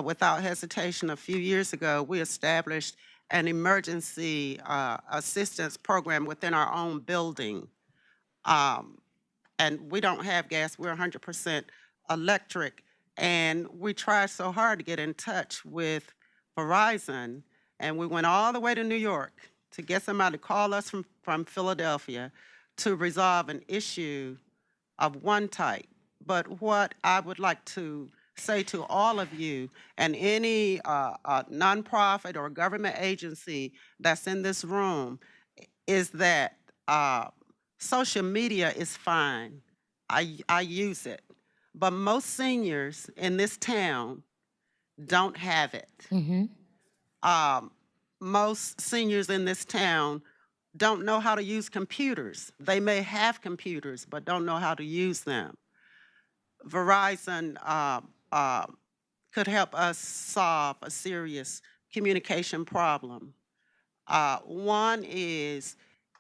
without hesitation, a few years ago, we established an emergency assistance program within our own building. And we don't have gas, we're 100% electric. And we tried so hard to get in touch with Verizon, and we went all the way to New York to get somebody to call us from Philadelphia to resolve an issue of one type. But what I would like to say to all of you and any nonprofit or government agency that's in this room is that social media is fine. I use it. But most seniors in this town don't have it. Most seniors in this town don't know how to use computers. They may have computers, but don't know how to use them. Verizon could help us solve a serious communication problem. One is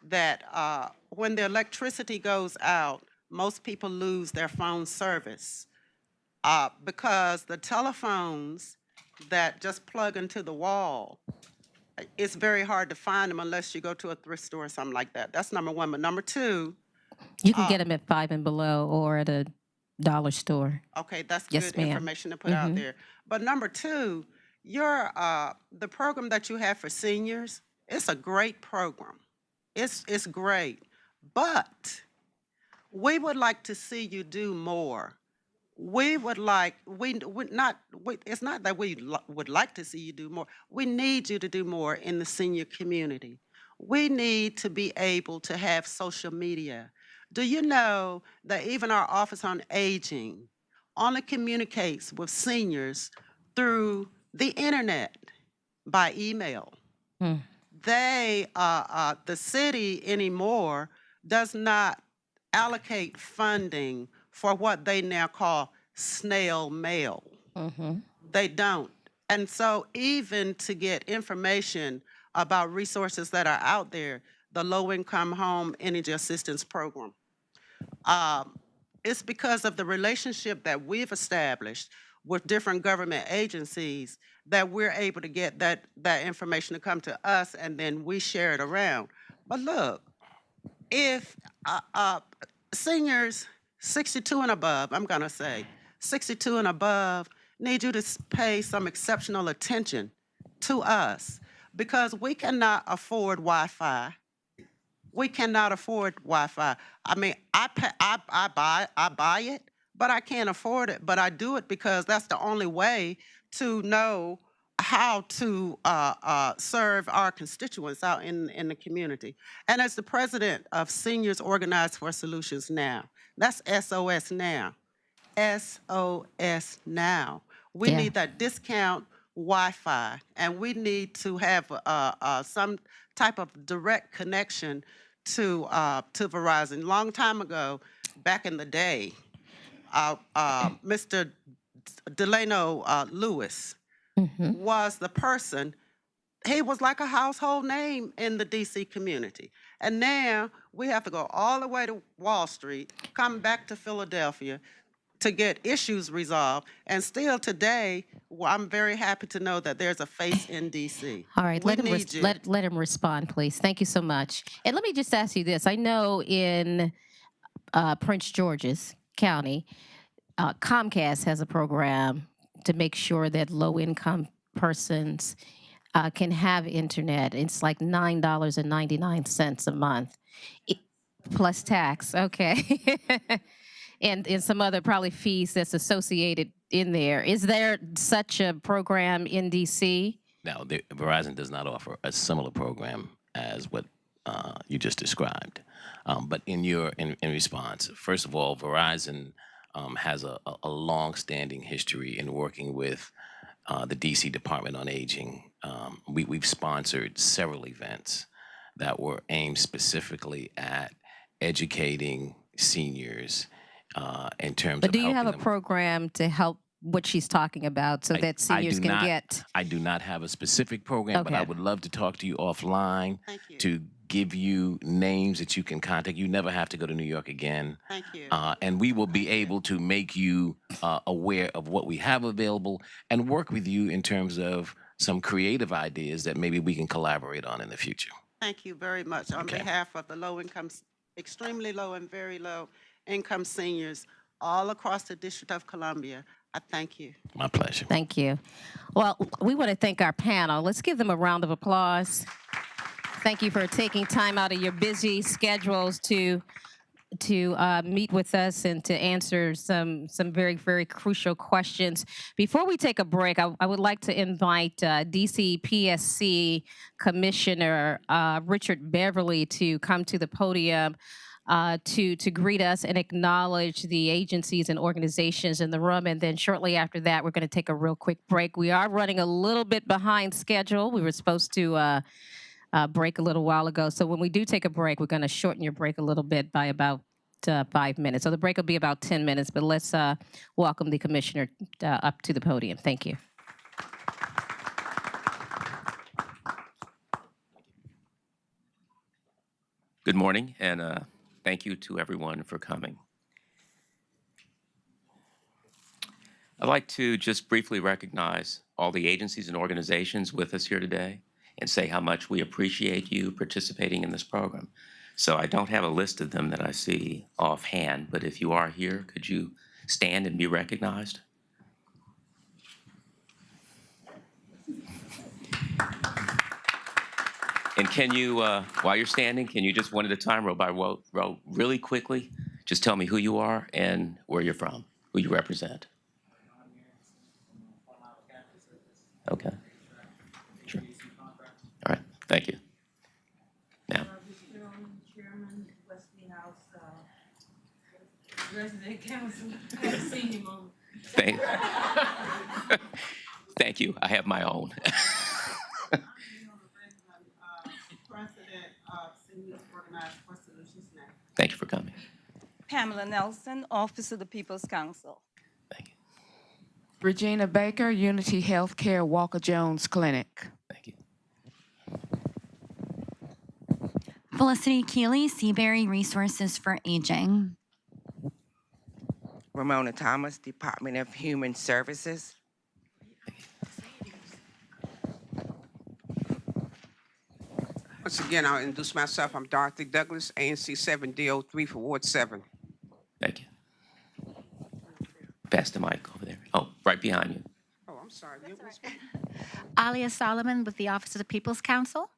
that when the electricity goes out, most people lose their phone service because the telephones that just plug into the wall, it's very hard to find them unless you go to a thrift store or something like that. That's number one. But number two, You can get them at Five and Below or at a dollar store. okay, that's Yes, good ma'am. information to put out there. But number two, the program that you have for seniors, it's a great program. It's great. But we would like to see you do more. We would like, it's not that we would like to see you do more. We need you to do more in the senior community. We need to be able to have social media. Do you know that even our Office on Aging only communicates with seniors through the internet by email? They, the city anymore does not allocate funding for what they now call snail mail. They don't. And so even to get information about resources that are out there, the Low-Income Home Energy Assistance Program, it's because of the relationship that we've established with different government agencies that we're able to get that information to come to us, and then we share it around. But look, if seniors 62 and above, I'm gonna say 62 and above, need you to pay some exceptional attention to us because we cannot afford Wi-Fi. We cannot afford Wi-Fi. I mean, I buy it, but I can't afford it. But I do it because that's the only way to know how to serve our constituents out in the community. And as the president of Seniors Organized for Solutions Now, that's SOS Now. SOS Now. We need that discount Wi-Fi, and we need to have some type of direct connection to Verizon. Long time ago, back in the day, Mr. Delano Lewis was the person. He was like a household name in the DC community. And now we have to go all the way to Wall Street, come back to Philadelphia to get issues resolved. And still today, I'm very happy to know that there's a face in DC. All right, let him respond, please. Thank you so much. And let me just ask you this. I know in Prince George's County, Comcast has a program to make sure that low-income persons can have internet. It's like $9.99 a month, plus tax. Okay. and some other probably fees that's associated in there. Is there such a program in DC? Now, Verizon does not offer a similar program as what you just described. But in response, first of all, Verizon has a long-standing history in working with the DC Department on Aging. We've sponsored several events that were aimed specifically at educating seniors in terms of But do you helping have a them. program to help what she's talking about so that seniors can get. I do not have a specific program, but I would love to talk to you offline to give you names that you can contact. You never have to go to New York again. Thank you. And we will be able to make you aware of what we have available and work with you in terms of some creative ideas that maybe we can collaborate on in the future. Thank you very much. On behalf of the low-income, extremely low and very low-income seniors all across the District of Columbia, I thank you. My pleasure. Thank you. Well, we want to thank our panel. Let's give them a round of applause. Thank you for taking time out of your busy schedules to meet with us and to answer some very, very crucial questions. Before we take a break, I would like to invite DC PSC Commissioner Richard Beverly to come to the podium to greet us and acknowledge the agencies and organizations in the room. And then shortly after that, we're going to take a real quick break. We are running a little bit behind schedule. We were supposed to break a little while ago. So when we do take a break, we're going to shorten your break a little bit by about 5 minutes. So the break will be about 10 minutes, but let's welcome the commissioner up to the podium. Thank you. Good morning, and thank you to everyone for coming. I'd like to just briefly recognize all the agencies and organizations with us here today and say how much we appreciate you participating in this program. So I don't have a list of them that I see offhand, but if you are here, could you stand and be recognized? And can you, while you're standing, can you just one at a time, row by row, really quickly, just tell me who you are and where you're from, who you represent? Okay. Sure. All right. Thank you. Now. Chairman, Wesley House, Resident Council, senior moment. Thank you. I have my own. Thank you for coming. Pamela Nelson, Office of the People's Council. Thank you. Regina Baker, Unity Healthcare Walker Jones Clinic. Thank you. Felicity Keeley, Seabury Resources for Aging. Ramona Thomas, Department of Human Services. Once again, I'll introduce myself. I'm Dorothy Douglas, ANC 7DO3 for Ward 7. Thank you. Pass the mic over there. Oh, right behind you. Oh, I'm sorry. Alia Solomon with the Office of the People's Council.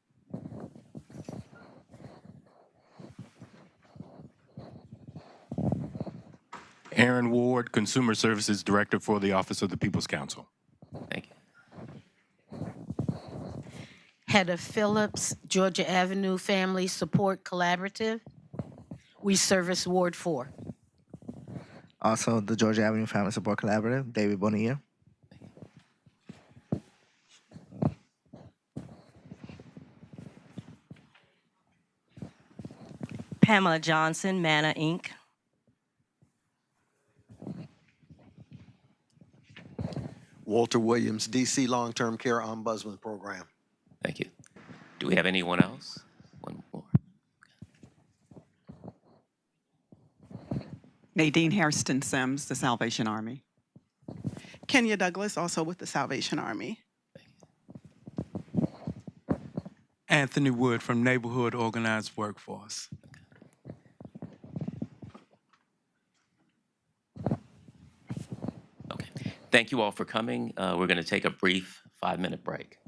Aaron Ward, Consumer Services Director for the Office of the People's Council. Thank you. Hedda Phillips, Georgia Avenue Family Support Collaborative. We service Ward 4. Also, the Georgia Avenue Family Support Collaborative, David Bonilla. Pamela Johnson, Mana Inc. Walter Williams, DC Long-Term Care Ombudsman Program. Thank you. Do we have anyone else? One more. Nadine Hairston Sims, the Salvation Army. Kenya Douglas, also with the Salvation Army. Anthony Wood from Neighborhood Organized Workforce. Okay. Thank you all for coming. We're going to take a brief 5-minute break.